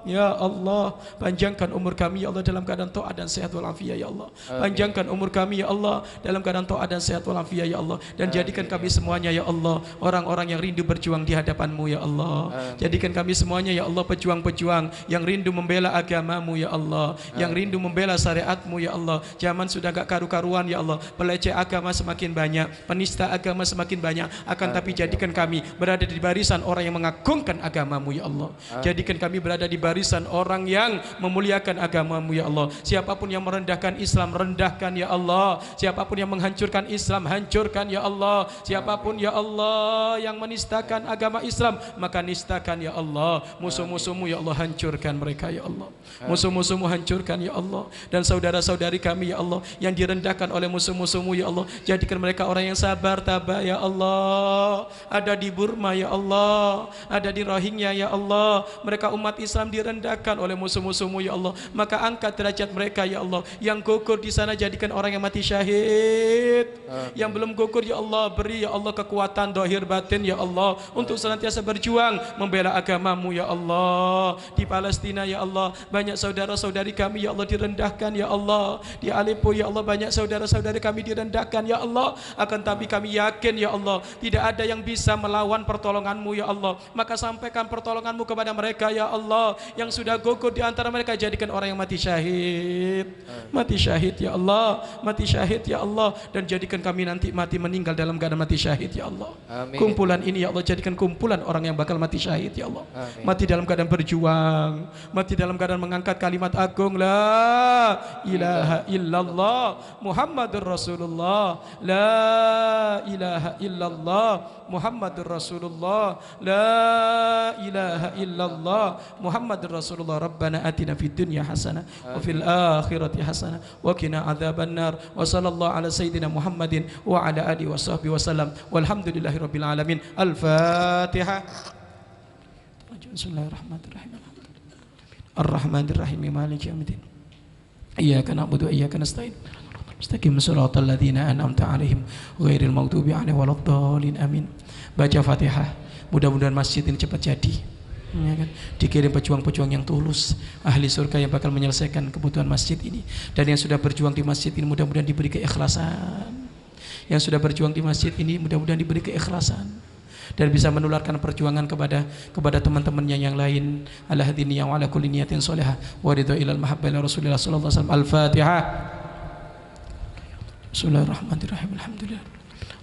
Ya Allah, panjangkan umur kami ya Allah dalam keadaan taat dan sehat walafiat ya Allah. Panjangkan umur kami ya Allah dalam keadaan taat dan sehat walafiat ya Allah. Dan jadikan kami semuanya ya Allah orang-orang yang rindu berjuang di hadapan-Mu ya Allah. Jadikan kami semuanya ya Allah pejuang-pejuang yang rindu membela agama-Mu ya Allah, yang rindu membela syariat-Mu ya Allah. Zaman sudah gak karu-karuan ya Allah, peleceh agama semakin banyak, penista agama semakin banyak. Akan tapi jadikan kami berada di barisan orang yang mengagungkan agama-Mu ya Allah. Jadikan kami berada di barisan orang yang memuliakan agama-Mu ya Allah. Siapapun yang merendahkan Islam, rendahkan ya Allah. Siapapun yang menghancurkan Islam, hancurkan ya Allah. Siapapun ya Allah yang menistakan agama Islam, maka nistakan ya Allah. Musuh-musuh-Mu ya Allah, hancurkan mereka ya Allah. Musuh-musuh-Mu hancurkan ya Allah. Dan saudara-saudari kami ya Allah yang direndahkan oleh musuh-musuh-Mu ya Allah, jadikan mereka orang yang sabar, tabah ya Allah. Ada di Burma ya Allah, ada di Rohingya ya Allah, mereka umat Islam direndahkan oleh musuh-musuh-Mu ya Allah, maka angkat derajat mereka ya Allah. Yang gugur di sana jadikan orang yang mati syahid. Yang belum gugur ya Allah, beri ya Allah kekuatan dohir batin ya Allah untuk senantiasa berjuang membela agama-Mu ya Allah. Di Palestina ya Allah banyak saudara-saudari kami ya Allah direndahkan ya Allah. Di Aleppo ya Allah banyak saudara-saudari kami direndahkan ya Allah. Akan tapi kami yakin ya Allah tidak ada yang bisa melawan pertolongan-Mu ya Allah, maka sampaikan pertolongan-Mu kepada mereka ya Allah. Yang sudah gugur di antara mereka jadikan orang yang mati syahid. Mati syahid ya Allah, mati syahid ya Allah, dan jadikan kami nanti mati meninggal dalam keadaan mati syahid ya Allah. Amin. Kumpulan ini ya Allah jadikan kumpulan orang yang bakal mati syahid ya Allah. Amin. Mati dalam keadaan berjuang, mati dalam keadaan mengangkat kalimat agung la ilaha illallah Muhammadur Rasulullah, la ilaha illallah Muhammadur Rasulullah, la ilaha illallah Muhammadur Rasulullah. Rabbana atina fid dunya hasanah wa fil akhirati hasanah wa qina adzabannar. Wa sallallahu ala sayyidina Muhammadin wa ala alihi wa sahbihi wasallam. Walhamdulillahi rabbil alamin. Al-Fatihah. Bismillahirrahmanirrahim. Ar-Rahmanir-Rahim. Maliki yaumiddin. Iyyaka na'budu wa iyyaka nasta'in. Mustaqim shiratal ladzina an'amta 'alaihim ghairil maghdubi 'alaihim waladdallin. Amin. Baca Fatihah. Mudah-mudahan masjid ini cepat jadi. Ya kan? Dikirim pejuang-pejuang yang tulus, ahli surga yang bakal menyelesaikan kebutuhan masjid ini. Dan yang sudah berjuang di masjid ini mudah-mudahan diberi keikhlasan. Yang sudah berjuang di masjid ini mudah-mudahan diberi keikhlasan dan bisa menularkan perjuangan kepada teman-temannya yang lain. Ala hadini wa ala kulli niyatin shalihah wa ridha ilal mahabbah Rasulullah sallallahu alaihi wasallam. Al-Fatihah. Bismillahirrahmanirrahim. Alhamdulillah.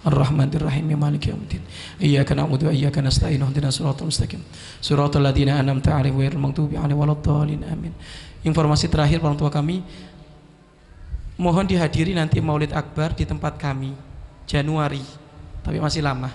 Ar-Rahmanir-Rahim. Maliki yaumiddin. Iyyaka na'budu wa iyyaka nasta'in. Ihdinas siratal mustaqim. Siratal ladzina an'amta 'alaihim ghairil maghdubi 'alaihim waladdallin. Amin. Informasi terakhir orang tua kami, mohon dihadiri nanti Maulid Akbar di tempat kami Januari, tapi masih lama.